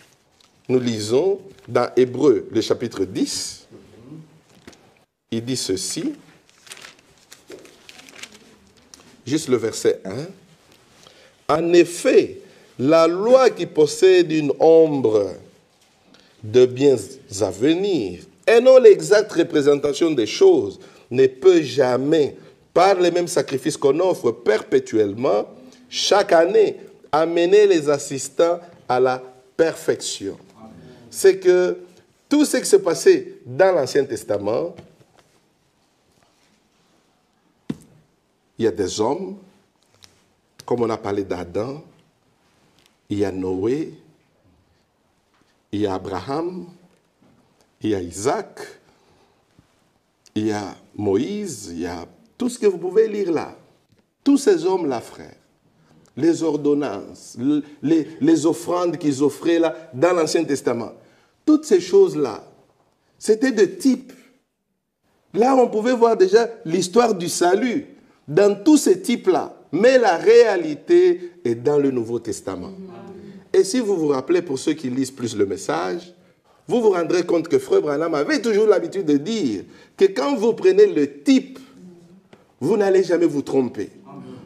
nous lisons dans Hébreux, le chapitre 10, il dit ceci, juste le verset 1. En effet, la loi qui possède une ombre de biens à venir, et non l'exacte représentation des choses, ne peut jamais, par les mêmes sacrifices qu'on offre perpétuellement, chaque année, amener les assistants à la perfection. C'est que tout ce qui s'est passé dans l'Ancien Testament, il y a des hommes, comme on a parlé d'Adam, il y a Noé, il y a Abraham, il y a Isaac, il y a Moïse, il y a tout ce que vous pouvez lire là. Tous ces hommes-là, frères, les ordonnances, les offrandes qu'ils offraient là dans l'Ancien Testament, toutes ces choses-là, c'était de type. Là, on pouvait voir déjà l'histoire du salut dans tous ces types-là. Mais la réalité est dans le Nouveau Testament. Et si vous vous rappelez, pour ceux qui lisent plus le message, vous vous rendrez compte que Frère Branham avait toujours l'habitude de dire que quand vous prenez le type, vous n'allez jamais vous tromper.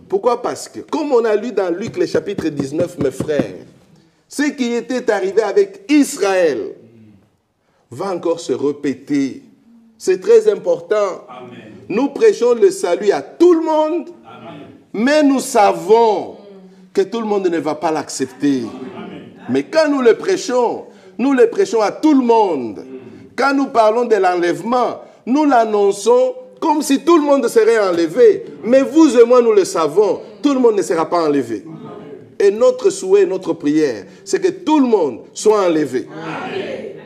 Pourquoi? Parce que, comme on a lu dans Luc, le chapitre 19, mes frères, ce qui était arrivé avec Israël va encore se répéter. C'est très important. Amen. Nous prêchons le salut à tout le monde, Amen. mais nous savons que tout le monde ne va pas l'accepter. Mais quand nous le prêchons à tout le monde. Quand nous parlons de l'enlèvement, nous l'annonçons comme si tout le monde serait enlevé. Mais vous et moi, nous le savons, tout le monde ne sera pas enlevé. Et notre souhait, notre prière, c'est que tout le monde soit enlevé.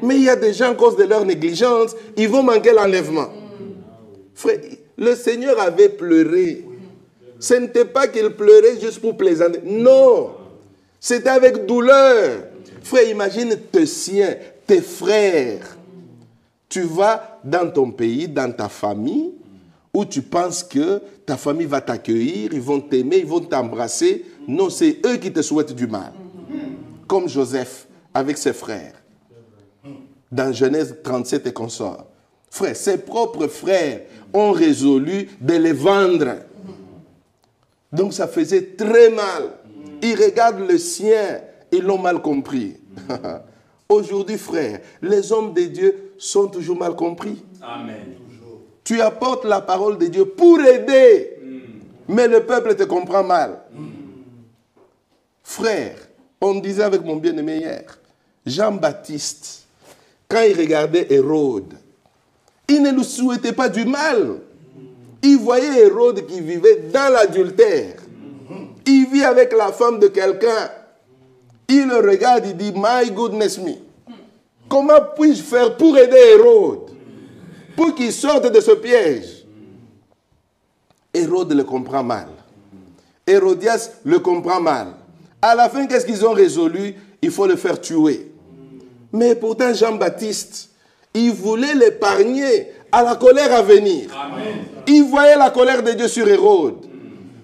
Mais il y a des gens, à cause de leur négligence, ils vont manquer l'enlèvement. Frère, le Seigneur avait pleuré. Ce n'était pas qu'il pleurait juste pour plaisanter. Non, c'était avec douleur. Frère, imagine tes siens, tes frères. Tu vas dans ton pays, dans ta famille, où tu penses que ta famille va t'accueillir, ils vont t'aimer, ils vont t'embrasser. Non, c'est eux qui te souhaitent du mal. Comme Joseph avec ses frères. Dans Genèse 37 et consorts. Frère, ses propres frères ont résolu de les vendre. Donc ça faisait très mal. Ils regardent le sien, ils l'ont mal compris. Aujourd'hui, frère, les hommes de Dieu sont toujours mal compris. Amen. Tu apportes la parole de Dieu pour aider, mais le peuple te comprend mal. Frère, on disait avec mon bien-aimé hier, Jean-Baptiste, quand il regardait Hérode, il ne lui souhaitait pas du mal. Il voyait Hérode qui vivait dans l'adultère. Il vit avec la femme de quelqu'un. Il le regarde, il dit, my goodness me, comment puis-je faire pour aider Hérode, pour qu'il sorte de ce piège? Hérode le comprend mal. Hérodias le comprend mal. À la fin, qu'est-ce qu'ils ont résolu? Il faut le faire tuer. Mais pourtant, Jean-Baptiste, il voulait l'épargner à la colère à venir. Amen. Il voyait la colère de Dieu sur Hérode.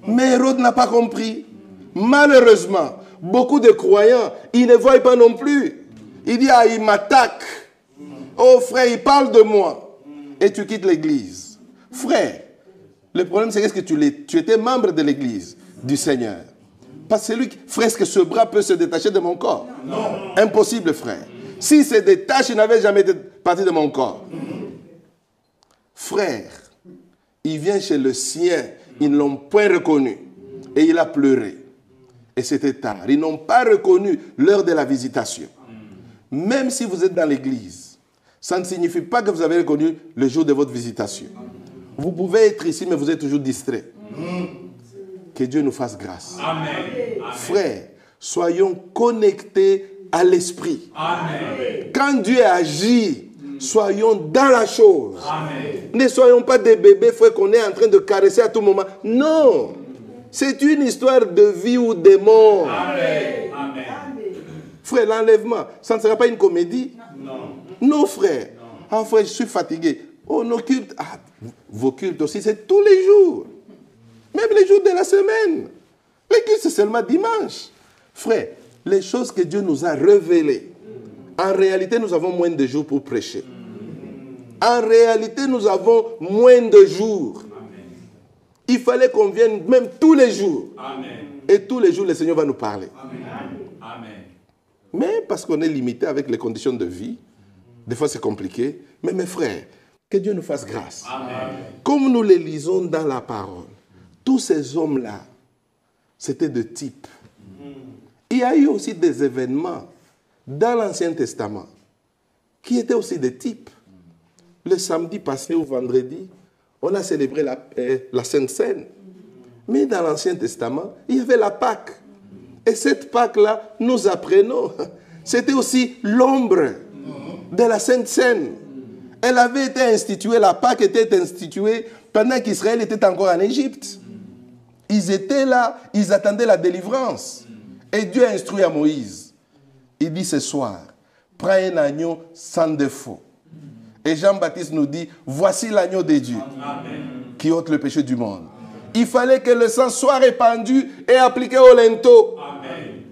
Mais Hérode n'a pas compris. Malheureusement, beaucoup de croyants, ils ne voient pas non plus. Il dit, ah, il m'attaque. Oh frère, il parle de moi. Et tu quittes l'église. Frère, le problème c'est que tu étais membre de l'église du Seigneur. Parce que lui, frère, est-ce que ce bras peut se détacher de mon corps? Non. Impossible, frère. Si se détache, il n'avait jamais été parti de mon corps. Frère, il vient chez le sien, ils ne l'ont point reconnu. Et il a pleuré. Et c'était tard. Ils n'ont pas reconnu l'heure de la visitation. Même si vous êtes dans l'église, ça ne signifie pas que vous avez reconnu le jour de votre visitation. Vous pouvez être ici, mais vous êtes toujours distrait. Que Dieu nous fasse grâce. Amen. Frères, soyons connectés à l'esprit. Amen. Quand Dieu agit, soyons dans la chose. Amen. Ne soyons pas des bébés, frère, qu'on est en train de caresser à tout moment. Non. C'est une histoire de vie ou de mort. Amen. Amen. Frère, l'enlèvement, ça ne sera pas une comédie. Non. Non, frère. Ah, frère, je suis fatigué. Oh, nos cultes. Ah, vos cultes aussi, c'est tous les jours. Même les jours de la semaine. Les cultes, c'est seulement dimanche. Frère, les choses que Dieu nous a révélées, en réalité, nous avons moins de jours pour prêcher. En réalité, nous avons moins de jours. Il fallait qu'on vienne même tous les jours. Amen. Et tous les jours, le Seigneur va nous parler. Amen. Amen. Mais parce qu'on est limité avec les conditions de vie, des fois c'est compliqué. Mais mes frères, que Dieu nous fasse grâce. Amen. Comme nous les lisons dans la parole, tous ces hommes-là, c'était de type. Il y a eu aussi des événements dans l'Ancien Testament qui étaient aussi de type. Le samedi passé ou vendredi, on a célébré la Sainte Seine. Mais dans l'Ancien Testament, il y avait la Pâque. Et cette Pâque-là, nous apprenons, c'était aussi l'ombre de la Sainte Seine. Elle avait été instituée, la Pâque était instituée pendant qu'Israël était encore en Égypte. Ils étaient là, ils attendaient la délivrance. Et Dieu a instruit à Moïse. Il dit ce soir, prends un agneau sans défaut. Et Jean-Baptiste nous dit, voici l'agneau de Dieu qui ôte le péché du monde. Il fallait que le sang soit répandu et appliqué au linteau. Amen.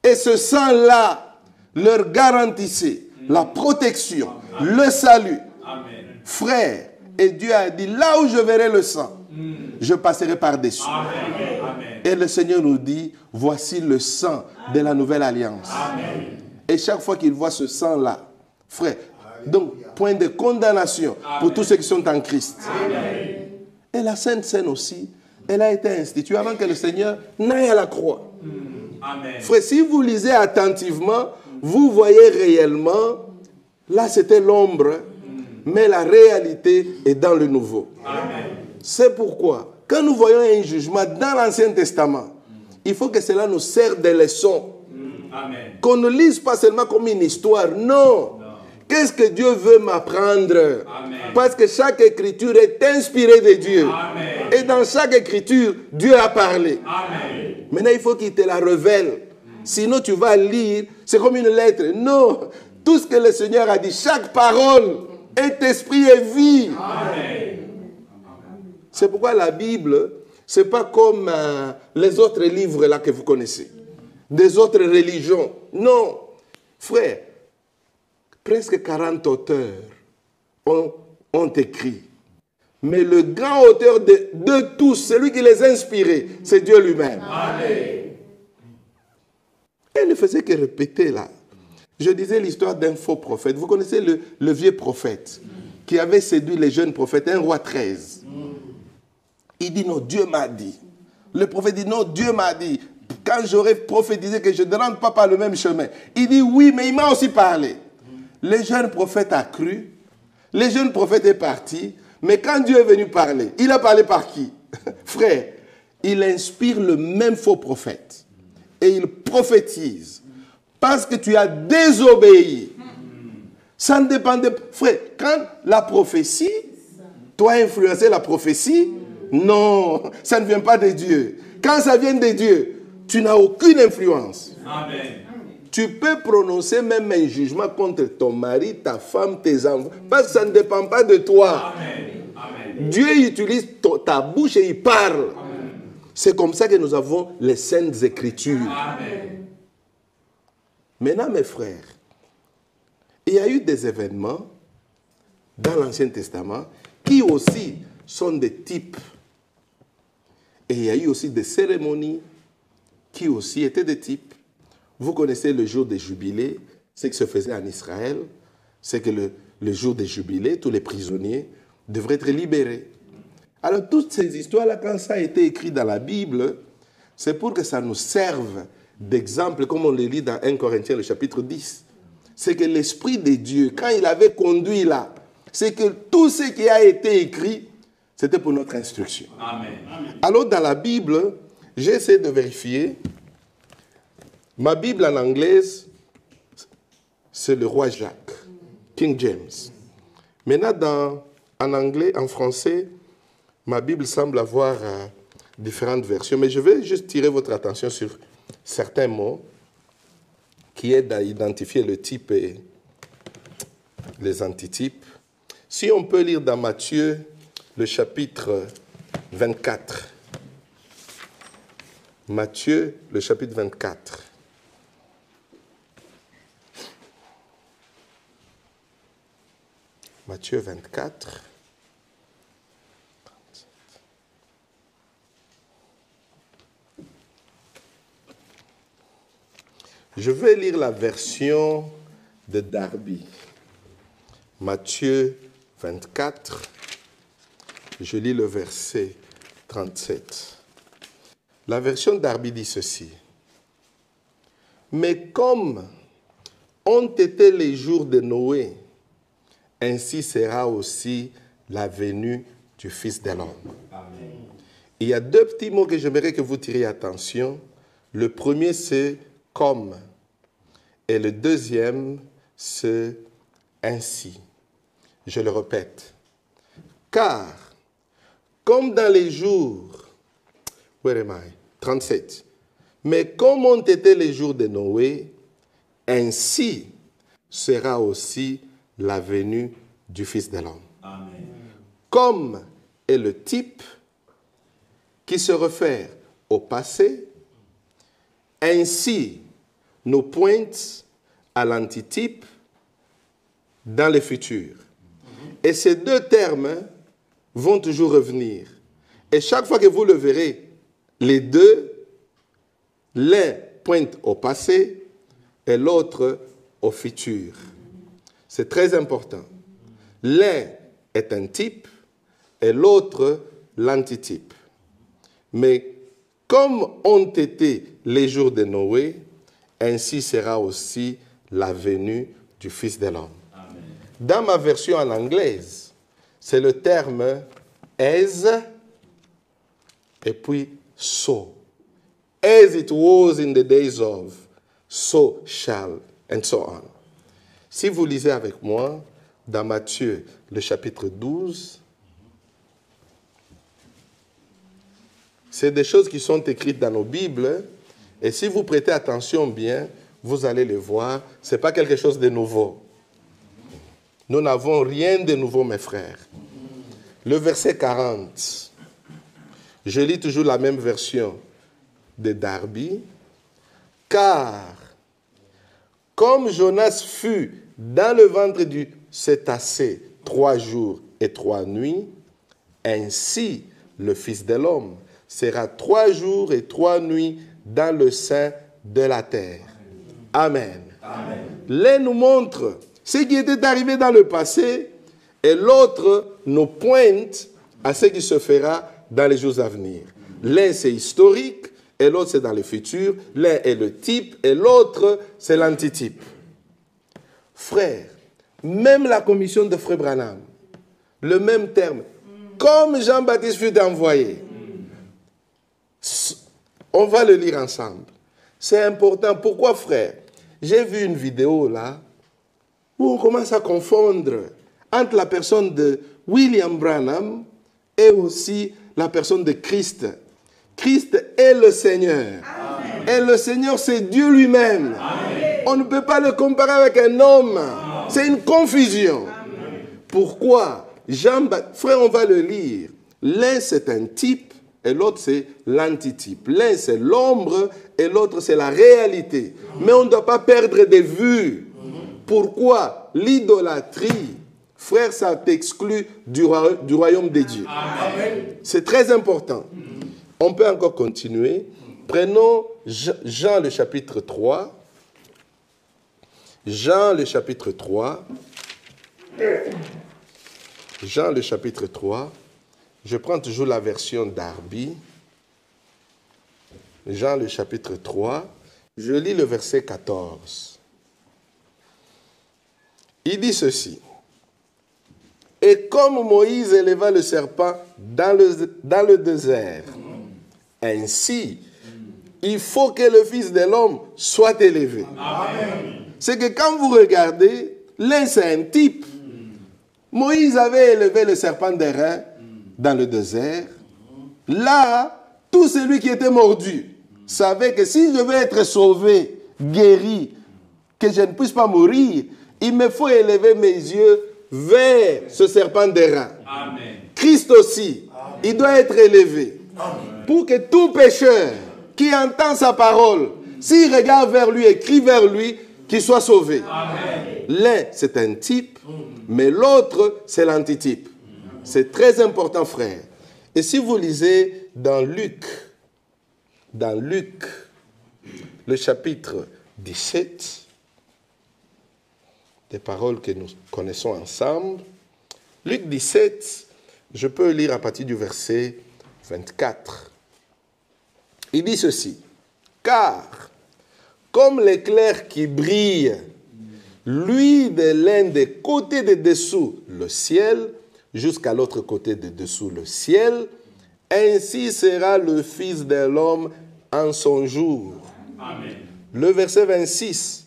Et ce sang-là leur garantissait la protection, le salut. Amen. Frère, et Dieu a dit, là où je verrai le sang, je passerai par-dessus. Amen. Amen. Et le Seigneur nous dit, voici le sang de la nouvelle alliance. Amen. Et chaque fois qu'il voit ce sang-là, frère, donc point de condamnation pour tous ceux qui sont en Christ. Amen. Et la Sainte Seine aussi, elle a été instituée avant que le Seigneur n'aille à la croix. Amen. Frère, si vous lisez attentivement, vous voyez réellement, là c'était l'ombre, mais la réalité est dans le nouveau. Amen. C'est pourquoi, quand nous voyons un jugement dans l'Ancien Testament, il faut que cela nous serve de leçon. Amen. Qu'on ne lise pas seulement comme une histoire, non. Qu'est-ce que Dieu veut m'apprendre? Amen. Parce que chaque écriture est inspirée de Dieu. Amen. Et dans chaque écriture, Dieu a parlé. Amen. Maintenant, il faut qu'il te la révèle. Sinon, tu vas lire, c'est comme une lettre. Non, tout ce que le Seigneur a dit, chaque parole est esprit et vie. Amen. C'est pourquoi la Bible, ce n'est pas comme les autres livres là que vous connaissez. Des autres religions. Non. Frère, presque 40 auteurs ont écrit. Mais le grand auteur de tous, celui qui les a inspirés, c'est Dieu lui-même. Amen. Elle ne faisait que répéter là. Je disais l'histoire d'un faux prophète. Vous connaissez le vieux prophète qui avait séduit les jeunes prophètes, un roi 13. Il dit non, Dieu m'a dit. Le prophète dit non, Dieu m'a dit. Quand j'aurais prophétisé que je ne rentre pas par le même chemin. Il dit oui, mais il m'a aussi parlé. Le jeune prophète a cru. Le jeune prophète est parti. Mais quand Dieu est venu parler, il a parlé par qui? Frère, il inspire le même faux prophète. Et il prophétise. Parce que tu as désobéi. Ça ne dépendait pas. Frère, quand la prophétie, toi as influencé la prophétie, Non, ça ne vient pas de Dieu. Quand ça vient de Dieu, tu n'as aucune influence. Amen. Tu peux prononcer même un jugement contre ton mari, ta femme, tes enfants, parce que ça ne dépend pas de toi. Amen. Amen. Dieu utilise ta bouche et il parle. C'est comme ça que nous avons les saintes écritures. Amen. Maintenant, mes frères, il y a eu des événements dans l'Ancien Testament qui aussi sont des types. Et il y a eu aussi des cérémonies qui aussi étaient des types. Vous connaissez le jour des jubilés, ce qui se faisait en Israël, c'est que le jour des jubilés, tous les prisonniers devraient être libérés. Alors toutes ces histoires-là, quand ça a été écrit dans la Bible, c'est pour que ça nous serve d'exemple, comme on le lit dans 1 Corinthiens, le chapitre 10. C'est que l'Esprit de Dieu, quand il avait conduit là, c'est que tout ce qui a été écrit, c'était pour notre instruction. Amen. Alors dans la Bible, j'ai essayé de vérifier. Ma Bible en anglaise, c'est le roi Jacques, King James. Maintenant, en anglais, en français, ma Bible semble avoir différentes versions. Mais je vais juste tirer votre attention sur certains mots qui aident à identifier le type et les antitypes. Si on peut lire dans Matthieu, le chapitre 24. Matthieu, le chapitre 24. Matthieu 24. Je vais lire la version de Darby. Matthieu 24. Je lis le verset 37. La version Darby dit ceci. Mais comme ont été les jours de Noé, ainsi sera aussi la venue du Fils de l'homme. Il y a deux petits mots que j'aimerais que vous tiriez attention. Le premier, c'est « comme ». Et le deuxième, c'est « ainsi ». Je le répète. Car, comme dans les jours... Where am I? 37. Mais comme ont été les jours de Noé, ainsi sera aussi la venue du Fils de l'homme. Amen. Comme est le type qui se réfère au passé, ainsi nous pointe à l'antitype dans le futur. Et ces deux termes vont toujours revenir. Et chaque fois que vous le verrez, les deux, l'un pointe au passé et l'autre au futur. C'est très important. L'un est un type et l'autre l'antitype. Mais comme ont été les jours de Noé, ainsi sera aussi la venue du Fils de l'homme. Dans ma version en anglaise, c'est le terme as et puis so. As it was in the days of, so shall, and so on. Si vous lisez avec moi, dans Matthieu, le chapitre 12, c'est des choses qui sont écrites dans nos Bibles, et si vous prêtez attention bien, vous allez les voir, ce n'est pas quelque chose de nouveau. Nous n'avons rien de nouveau, mes frères. Le verset 40, je lis toujours la même version de Darby. Car, comme Jonas fut dans le ventre du cétacé 3 jours et 3 nuits, ainsi le Fils de l'homme sera 3 jours et 3 nuits dans le sein de la terre. Amen. Amen. L'un nous montre ce qui était arrivé dans le passé et l'autre nous pointe à ce qui se fera dans les jours à venir. L'un c'est historique et l'autre c'est dans le futur. L'un est le type et l'autre c'est l'antitype. Frère, même la commission de Frère Branham, le même terme, comme Jean-Baptiste fut envoyé. On va le lire ensemble. C'est important. Pourquoi, frère? J'ai vu une vidéo là où on commence à confondre entre la personne de William Branham et aussi la personne de Christ. Christ est le Seigneur. Amen. Et le Seigneur, c'est Dieu lui-même. On ne peut pas le comparer avec un homme. C'est une confusion. Amen. Pourquoi? Frère, on va le lire. L'un, c'est un type et l'autre, c'est l'antitype. L'un, c'est l'ombre et l'autre, c'est la réalité. Mais on ne doit pas perdre de vue. Pourquoi? L'idolâtrie, frère, ça t'exclut du royaume de Dieu. C'est très important. On peut encore continuer. Prenons Jean le chapitre 3. Jean le chapitre 3. Jean le chapitre 3. Je prends toujours la version Darby. Jean le chapitre 3. Je lis le verset 14. Il dit ceci. Et comme Moïse éleva le serpent dans le désert, ainsi, il faut que le Fils de l'homme soit élevé. C'est que quand vous regardez, l'un c'est un type. Moïse avait élevé le serpent d'airain dans le désert. Là, tout celui qui était mordu savait que si je veux être sauvé, guéri, que je ne puisse pas mourir, il me faut élever mes yeux vers ce serpent d'airain. Christ aussi, il doit être élevé. Amen. Pour que tout pécheur qui entend sa parole, s'il regarde vers lui et crie vers lui, qu'il soit sauvé. L'un, c'est un type, mais l'autre, c'est l'antitype. C'est très important, frère. Et si vous lisez dans Luc, le chapitre 17, des paroles que nous connaissons ensemble, Luc 17, je peux lire à partir du verset 24. Il dit ceci. Car, comme l'éclair qui brille, lui de l'un des côtés de dessous le ciel, jusqu'à l'autre côté de dessous le ciel, ainsi sera le Fils de l'homme en son jour. Amen. Le verset 26.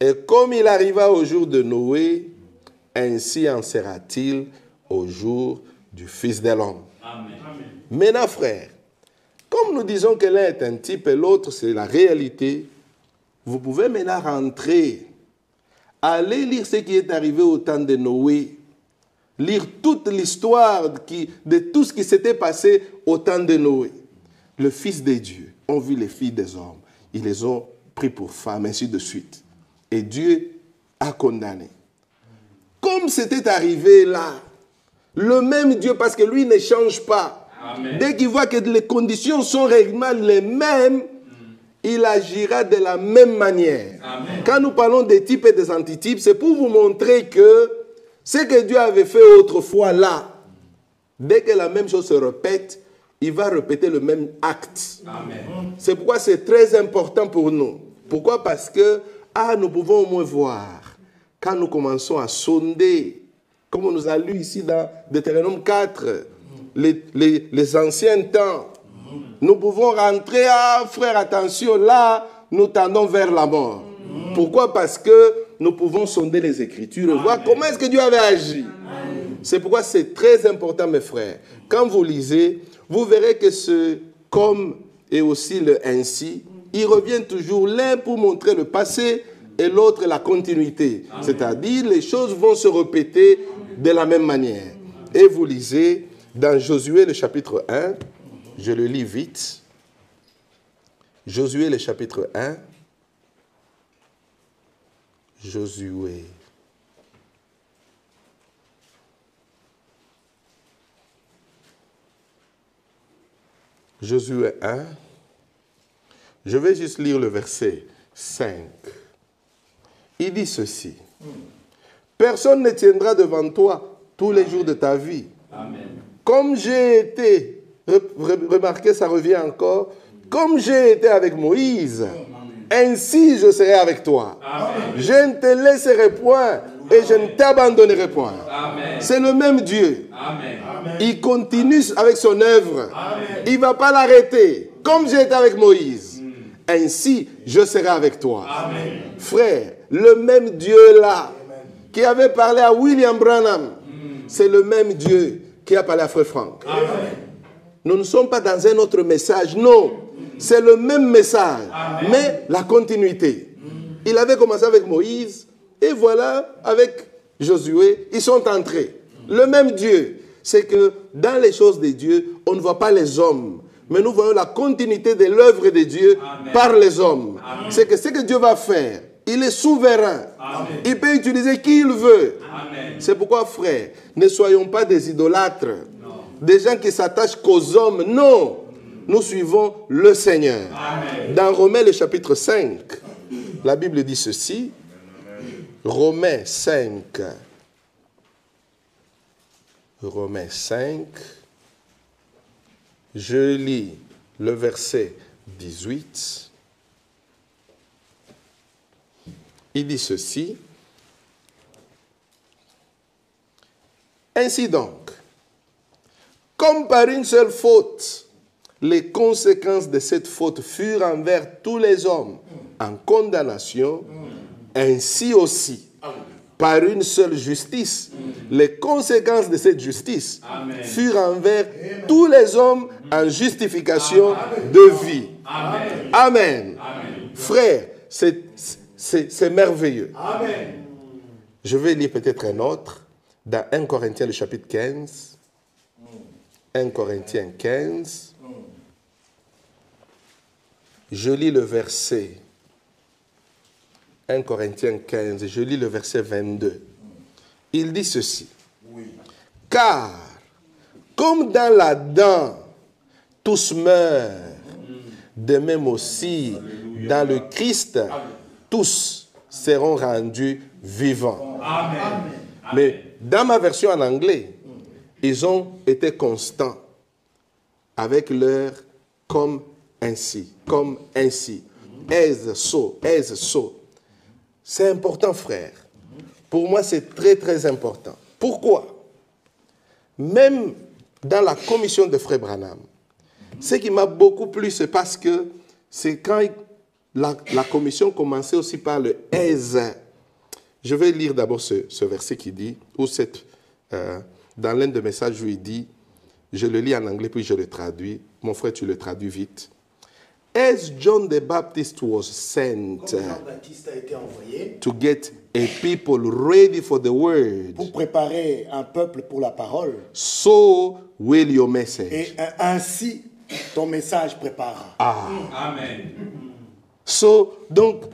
Et comme il arriva au jour de Noé, ainsi en sera-t-il au jour du Fils de l'homme. Maintenant, frère, comme nous disons que l'un est un type et l'autre c'est la réalité, vous pouvez maintenant rentrer, aller lire ce qui est arrivé au temps de Noé, lire toute l'histoire de tout ce qui s'était passé au temps de Noé. Le Fils de Dieu, on vit les filles des hommes, ils les ont pris pour femmes, ainsi de suite. Et Dieu a condamné. Comme c'était arrivé là, le même Dieu, parce que lui ne change pas. Amen. Dès qu'il voit que les conditions sont réellement les mêmes, il agira de la même manière. Amen. Quand nous parlons des types et des antitypes, c'est pour vous montrer que ce que Dieu avait fait autrefois là, dès que la même chose se répète, il va répéter le même acte. C'est pourquoi c'est très important pour nous. Pourquoi? Parce que nous pouvons au moins voir, quand nous commençons à sonder, comme on nous a lu ici dans Deutéronome 4, les anciens temps, nous pouvons rentrer, frère, attention, là, nous tendons vers la mort. Pourquoi? Parce que nous pouvons sonder les Écritures et voir comment est-ce que Dieu avait agi. C'est pourquoi c'est très important, mes frères. Quand vous lisez, vous verrez que ce « comme » et aussi le « ainsi », il revient toujours l'un pour montrer le passé et l'autre la continuité. C'est-à-dire, les choses vont se répéter de la même manière. Et vous lisez dans Josué, le chapitre 1, je le lis vite. Josué, le chapitre 1. Josué. Josué 1. Je vais juste lire le verset 5. Il dit ceci. Personne ne tiendra devant toi tous les jours de ta vie. Amen. Comme j'ai été, remarquez, ça revient encore, comme j'ai été avec Moïse, ainsi je serai avec toi. Amen. Je ne te laisserai point et je ne t'abandonnerai point. C'est le même Dieu. Amen. Il continue avec son œuvre. Amen. Il ne va pas l'arrêter. Comme j'ai été avec Moïse, ainsi je serai avec toi. Amen. Frère, le même Dieu là, qui avait parlé à William Branham, c'est le même Dieu qui a parlé à Frère Franck. Amen. nous ne sommes pas dans un autre message. Non, c'est le même message, mais la continuité. Il avait commencé avec Moïse, et voilà, avec Josué, ils sont entrés. Le même Dieu. C'est que dans les choses de Dieu, on ne voit pas les hommes, mais nous voyons la continuité de l'œuvre de Dieu par les hommes. C'est que ce que Dieu va faire, il est souverain. Amen. Il peut utiliser qui il veut. C'est pourquoi, frère, ne soyons pas des idolâtres, des gens qui s'attachent qu'aux hommes. Non, nous suivons le Seigneur. Amen. Dans Romains, le chapitre 5, la Bible dit ceci. Romains 5. Romains 5. Je lis le verset 18. Il dit ceci. Ainsi donc, comme par une seule faute, les conséquences de cette faute furent envers tous les hommes en condamnation, ainsi aussi, par une seule justice, les conséquences de cette justice furent envers tous les hommes en justification de vie. Amen. Amen. Frère, c'est merveilleux. Amen. Je vais lire peut-être un autre, dans 1 Corinthiens, le chapitre 15. 1 Corinthiens 15. Je lis le verset 1 Corinthiens 15, je lis le verset 22. Il dit ceci. Oui. Car, comme dans l'Adam, tous meurent, de même aussi, dans le Christ, tous seront rendus vivants. Amen. Mais dans ma version en anglais, ils ont été constants avec leur comme ainsi, comme ainsi. As so, as so. C'est important, frère. Pour moi, c'est très, très important. Pourquoi? Même dans la commission de Frère Branham, ce qui m'a beaucoup plu, c'est parce que c'est quand la commission commençait aussi par le « as ». Je vais lire d'abord ce verset qui dit, ou dans l'un des messages où il dit, je le lis en anglais puis je le traduis. Mon frère, tu le traduis vite. As John the Baptist was sent to get a people ready for the word, pour préparer un peuple pour la parole, so will your message. Et ainsi ton message préparera. Ah. Amen. So, donc,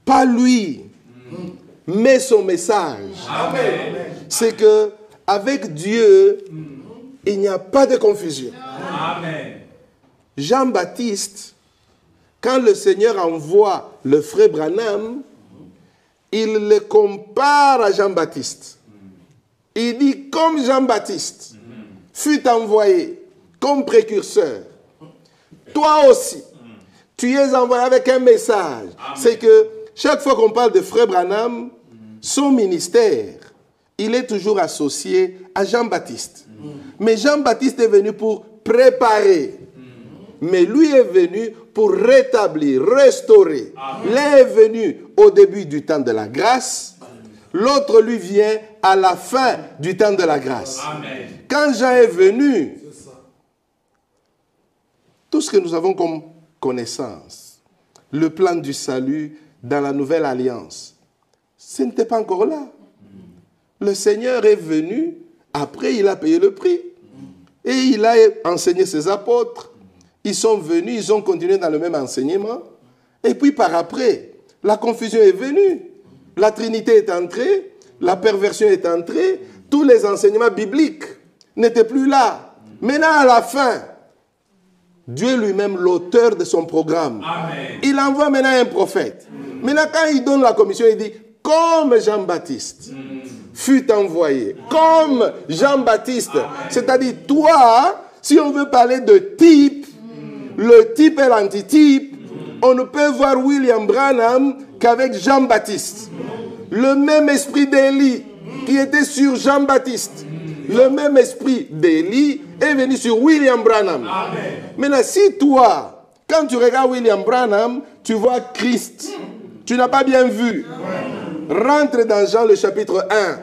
pas lui, mais son message. Amen. C'est que avec Dieu, il n'y a pas de confusion. Amen. Jean-Baptiste, quand le Seigneur envoie le frère Branham, il le compare à Jean-Baptiste. Il dit, comme Jean-Baptiste fut envoyé comme précurseur, toi aussi, tu es envoyé avec un message. C'est que chaque fois qu'on parle de frère Branham, son ministère, il est toujours associé à Jean-Baptiste. Mais Jean-Baptiste est venu pour préparer. Mais lui est venu pour rétablir, restaurer. L'un est venu au début du temps de la grâce. L'autre lui vient à la fin du temps de la grâce. Amen. Quand Jean est venu, tout ce que nous avons comme connaissance, le plan du salut dans la nouvelle alliance, ce n'était pas encore là. Le Seigneur est venu, après il a payé le prix. Et il a enseigné ses apôtres. Ils sont venus, ils ont continué dans le même enseignement. Et puis par après, la confusion est venue. La Trinité est entrée, la perversion est entrée, tous les enseignements bibliques n'étaient plus là. Maintenant, à la fin, Dieu lui-même, l'auteur de son programme, Amen. Il envoie maintenant un prophète. Maintenant, quand il donne la commission, il dit, comme Jean-Baptiste fut envoyé, comme Jean-Baptiste. C'est-à-dire, toi, si on veut parler de type, le type et l'antitype, on ne peut voir William Branham qu'avec Jean-Baptiste. Le même esprit d'Élie qui était sur Jean-Baptiste, le même esprit d'Élie est venu sur William Branham. Amen. Maintenant, si toi, quand tu regardes William Branham, tu vois Christ, tu n'as pas bien vu. Rentre dans Jean le chapitre 1.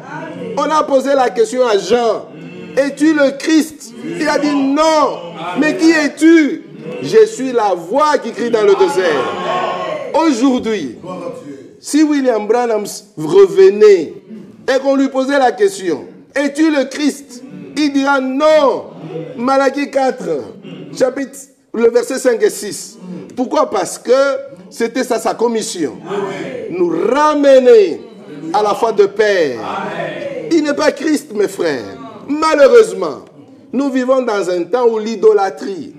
On a posé la question à Jean. Es-tu le Christ? Il a dit non. Mais qui es-tu? Je suis la voix qui crie dans le désert. Aujourd'hui, si William Branham revenait et qu'on lui posait la question, es-tu le Christ? Il dira non. Malachie 4, chapitre, le verset 5 et 6. Pourquoi? Parce que c'était ça sa commission. Nous ramener à la foi de Père. Il n'est pas Christ, mes frères. Malheureusement, nous vivons dans un temps où l'idolâtrie,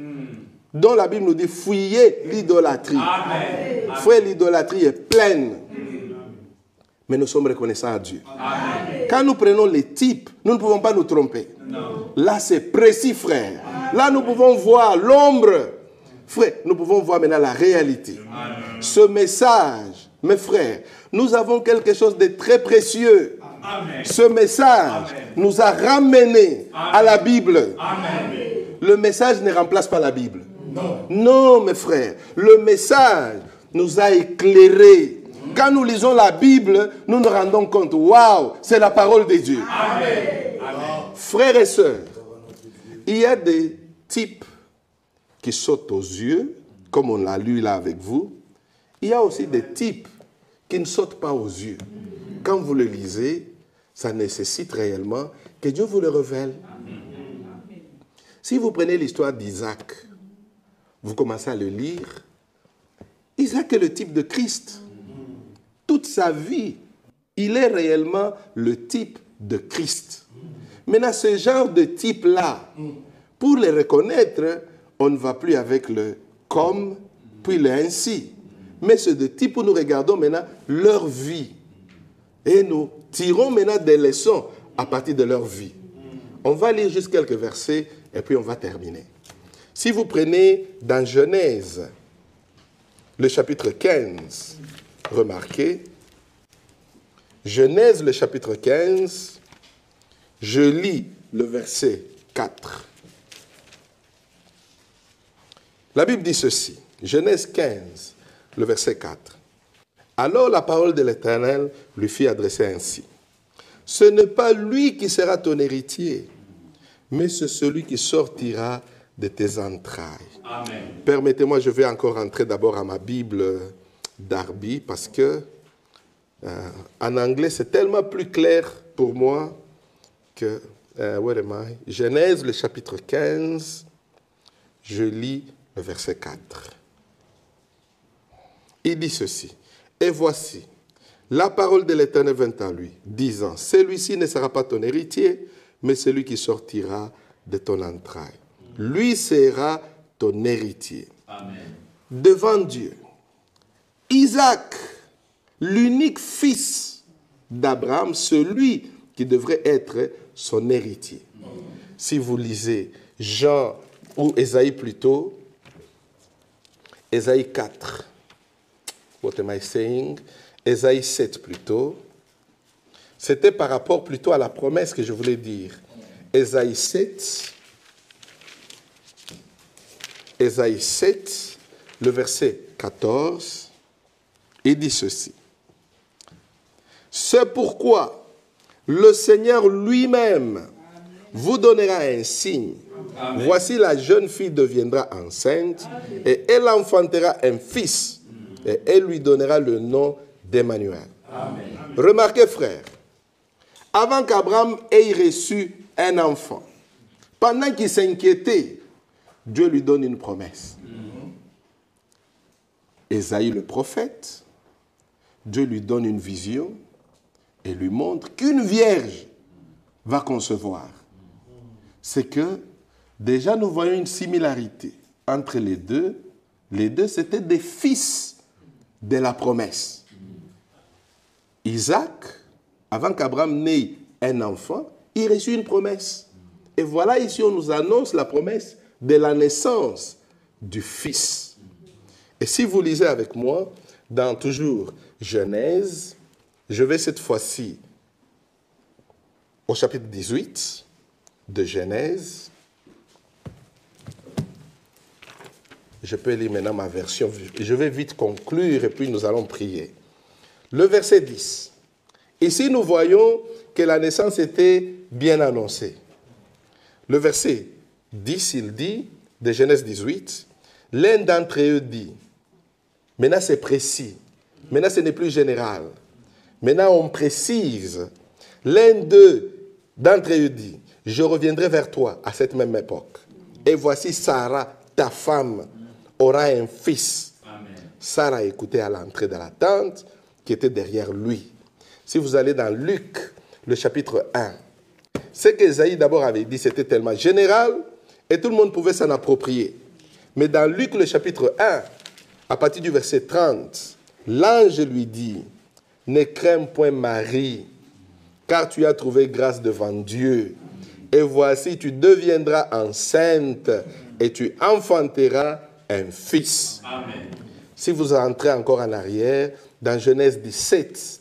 dont la Bible nous dit fuyez l'idolâtrie. Frère, l'idolâtrie est pleine. Mais nous sommes reconnaissants à Dieu. Amen. Quand nous prenons les types, nous ne pouvons pas nous tromper. Non. Là, c'est précis, frère. Là, nous pouvons voir l'ombre. Frère, nous pouvons voir maintenant la réalité. Amen. Ce message, mes frères, nous avons quelque chose de très précieux. Amen. Ce message nous a ramenés à la Bible. Amen. Le message ne remplace pas la Bible. Non. Non, mes frères. Le message nous a éclairés. Quand nous lisons la Bible, nous nous rendons compte, waouh, c'est la parole de Dieu. Amen. Frères et sœurs, il y a des types qui sautent aux yeux, comme on l'a lu là avec vous. Il y a aussi des types qui ne sautent pas aux yeux. Quand vous le lisez, ça nécessite réellement que Dieu vous le révèle. Si vous prenez l'histoire d'Isaac, vous commencez à le lire, Isaac est le type de Christ. Toute sa vie, il est réellement le type de Christ. Maintenant, ce genre de type-là, pour les reconnaître, on ne va plus avec le comme, puis le ainsi. Mais c'est de type où nous regardons maintenant leur vie. Et nous tirons maintenant des leçons à partir de leur vie. On va lire juste quelques versets et puis on va terminer. Si vous prenez dans Genèse, le chapitre 15, remarquez, Genèse, le chapitre 15, je lis le verset 4. La Bible dit ceci, Genèse 15, le verset 4. Alors la parole de l'Éternel lui fit adresser ainsi. Ce n'est pas lui qui sera ton héritier, mais c'est celui qui sortira de tes entrailles. Amen. Permettez-moi, je vais encore rentrer d'abord à ma Bible Darby, parce que en anglais, c'est tellement plus clair pour moi que... where am I? Genèse, le chapitre 15, je lis le verset 4. Il dit ceci. Et voici, la parole de l'Éternel vint à lui, disant, celui-ci ne sera pas ton héritier, mais celui qui sortira de ton entraille. Lui sera ton héritier. Amen. Devant Dieu, Isaac, l'unique fils d'Abraham, celui qui devrait être son héritier. Si vous lisez Jean ou Ésaïe plutôt, Ésaïe 4, what am I saying? Ésaïe 7 plutôt, c'était par rapport plutôt à la promesse que je voulais dire. Ésaïe 7, le verset 14, il dit ceci. C'est pourquoi le Seigneur lui-même vous donnera un signe. Amen. Voici la jeune fille deviendra enceinte et elle enfantera un fils et elle lui donnera le nom d'Emmanuel. Remarquez, frères, avant qu'Abraham ait reçu un enfant, pendant qu'il s'inquiétait, Dieu lui donne une promesse. Ésaïe le prophète, Dieu lui donne une vision et lui montre qu'une vierge va concevoir. C'est que déjà nous voyons une similarité entre les deux. Les deux, c'était des fils de la promesse. Isaac, avant qu'Abraham n'ait un enfant, il reçut une promesse. Et voilà ici, on nous annonce la promesse de la naissance du fils. Et si vous lisez avec moi, dans toujours Genèse, je vais cette fois-ci au chapitre 18 de Genèse. Je peux lire maintenant ma version. Je vais vite conclure et puis nous allons prier. Le verset 10. Ici, nous voyons que la naissance était bien annoncée. Le verset 10, il dit, de Genèse 18, l'un d'entre eux dit, maintenant c'est précis, maintenant ce n'est plus général, maintenant on précise, l'un d'entre eux dit, je reviendrai vers toi à cette même époque, et voici Sarah, ta femme, aura un fils. Amen. Sarah écoutait à l'entrée de la tente qui était derrière lui. Si vous allez dans Luc, le chapitre 1, ce qu'Ésaïe d'abord avait dit, c'était tellement général et tout le monde pouvait s'en approprier. Mais dans Luc, le chapitre 1, à partir du verset 30, l'ange lui dit, « Ne crains point Marie, car tu as trouvé grâce devant Dieu. Et voici, tu deviendras enceinte et tu enfanteras un fils. » Amen. Si vous entrez encore en arrière, dans Genèse 17,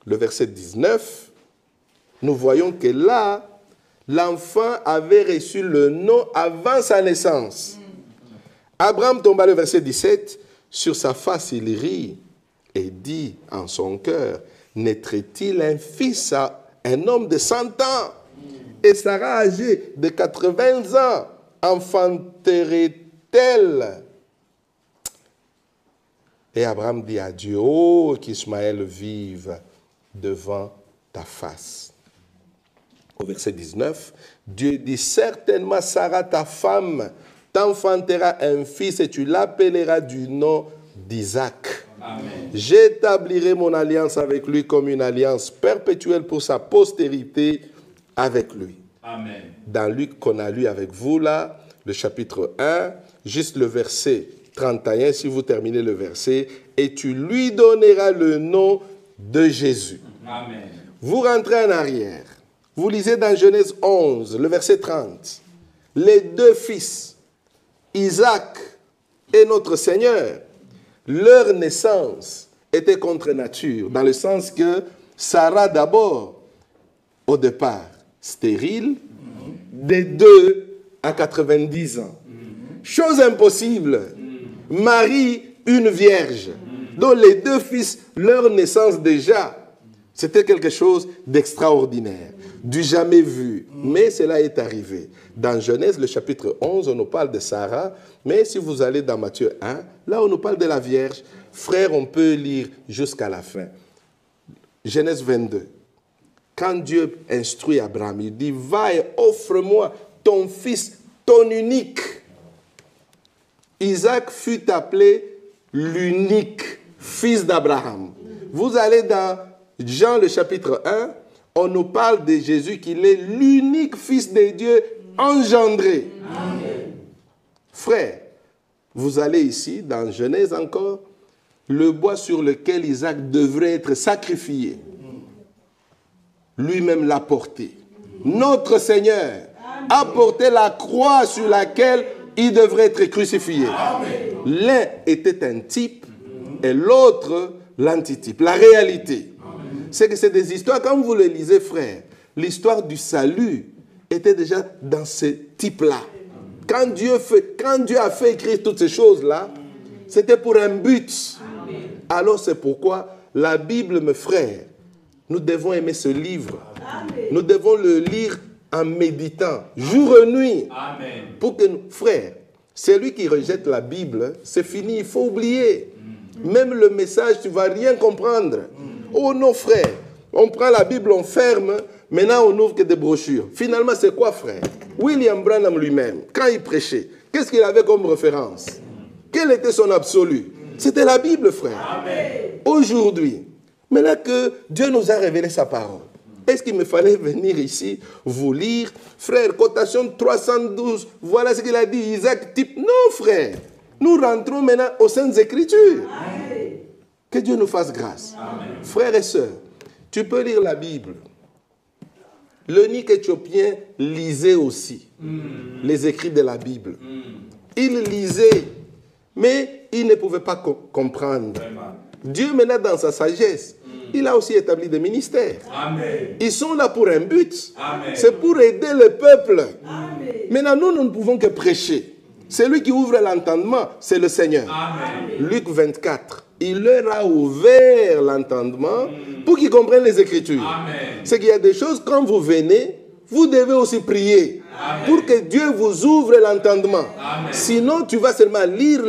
le verset 19, nous voyons que là, l'enfant avait reçu le nom avant sa naissance. Abraham tomba, le verset 17, sur sa face il rit et dit en son cœur, naîtrait-il un fils à un homme de 100 ans? Et Sarah, âgée de 80 ans, enfanterait-elle? Et Abraham dit à Dieu, oh, qu'Ismaël vive devant ta face. Au verset 19, Dieu dit, certainement Sarah, ta femme, t'enfantera un fils et tu l'appelleras du nom d'Isaac. Amen. J'établirai mon alliance avec lui comme une alliance perpétuelle pour sa postérité avec lui. Amen. Dans Luc qu'on a lu avec vous là, le chapitre 1, juste le verset 31, si vous terminez le verset, et tu lui donneras le nom de Jésus. Amen. Vous rentrez en arrière, vous lisez dans Genèse 11, le verset 30, les deux fils, Isaac et notre Seigneur, leur naissance était contre nature, dans le sens que Sarah d'abord, au départ, stérile, des 2 à 90 ans. Chose impossible. Marie, une vierge. Donc les deux fils, leur naissance déjà, c'était quelque chose d'extraordinaire, du jamais vu. Mais cela est arrivé. Dans Genèse, le chapitre 11, on nous parle de Sarah, mais si vous allez dans Matthieu 1, là on nous parle de la Vierge. Frère, on peut lire jusqu'à la fin. Genèse 22. Quand Dieu instruit Abraham, il dit, va et offre-moi ton fils, ton unique. Isaac fut appelé l'unique fils d'Abraham. Vous allez dans Jean le chapitre 1, on nous parle de Jésus qu'il est l'unique fils de Dieu engendré. Amen. Frère, vous allez ici, dans Genèse encore, le bois sur lequel Isaac devrait être sacrifié. Lui-même l'a porté. Notre Seigneur a porté la croix sur laquelle il devrait être crucifié. L'un était un type et l'autre l'antitype, la réalité. C'est que c'est des histoires, quand vous les lisez, frère, l'histoire du salut était déjà dans ce type-là. Quand Dieu a fait écrire toutes ces choses-là, c'était pour un but. Alors c'est pourquoi la Bible, mes frères, nous devons aimer ce livre. Nous devons le lire en méditant, jour et nuit. Amen. Pour que nous, frères, celui qui rejette la Bible, c'est fini, il faut oublier. Même le message, tu ne vas rien comprendre. Oh non, frère, on prend la Bible, on ferme, maintenant on n'ouvre que des brochures. Finalement, c'est quoi, frère? William Branham lui-même, quand il prêchait, qu'est-ce qu'il avait comme référence? Quel était son absolu? C'était la Bible, frère. Aujourd'hui, maintenant que Dieu nous a révélé sa parole, est-ce qu'il me fallait venir ici, vous lire? Frère, cotation 312, voilà ce qu'il a dit, Isaac type. Non, frère. Nous rentrons maintenant aux Saintes Écritures. Amen. Que Dieu nous fasse grâce. Amen. Frères et sœurs, tu peux lire la Bible. L'eunuque éthiopien lisait aussi les écrits de la Bible. Il lisait, mais il ne pouvait pas comprendre. Dieu, maintenant, dans sa sagesse, il a aussi établi des ministères. Amen. Ils sont là pour un but. C'est pour aider le peuple. Amen. Maintenant, nous ne pouvons que prêcher. Celui qui ouvre l'entendement, c'est le Seigneur. Amen. Luc 24. Il leur a ouvert l'entendement pour qu'ils comprennent les Écritures. C'est qu'il y a des choses, quand vous venez, vous devez aussi prier. Amen. Pour que Dieu vous ouvre l'entendement. Sinon, tu vas seulement lire.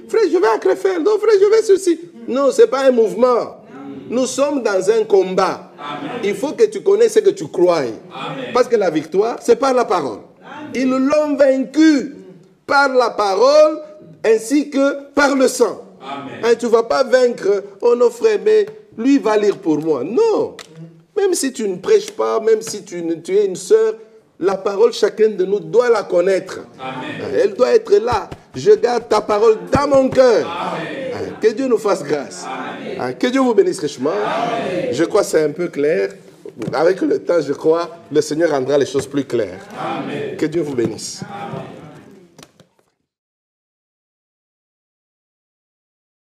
Frère, je vais à Krefeld. Non, frère, je vais ceci. Non, ce n'est pas un mouvement. Nous sommes dans un combat. Amen. Il faut que tu connaisses ce que tu crois. Amen. Parce que la victoire, c'est par la parole. Amen. Ils l'ont vaincu par la parole ainsi que par le sang. Hein, tu ne vas pas vaincre, oh non frère, mais lui va lire pour moi. Non. Même si tu ne prêches pas, même si tu es une sœur, la parole, chacun de nous doit la connaître. Amen. Elle doit être là. Je garde ta parole dans mon cœur. Amen. Que Dieu nous fasse grâce. Amen. Que Dieu vous bénisse richement. Amen. Je crois que c'est un peu clair. Avec le temps, je crois, le Seigneur rendra les choses plus claires. Amen. Que Dieu vous bénisse. Amen.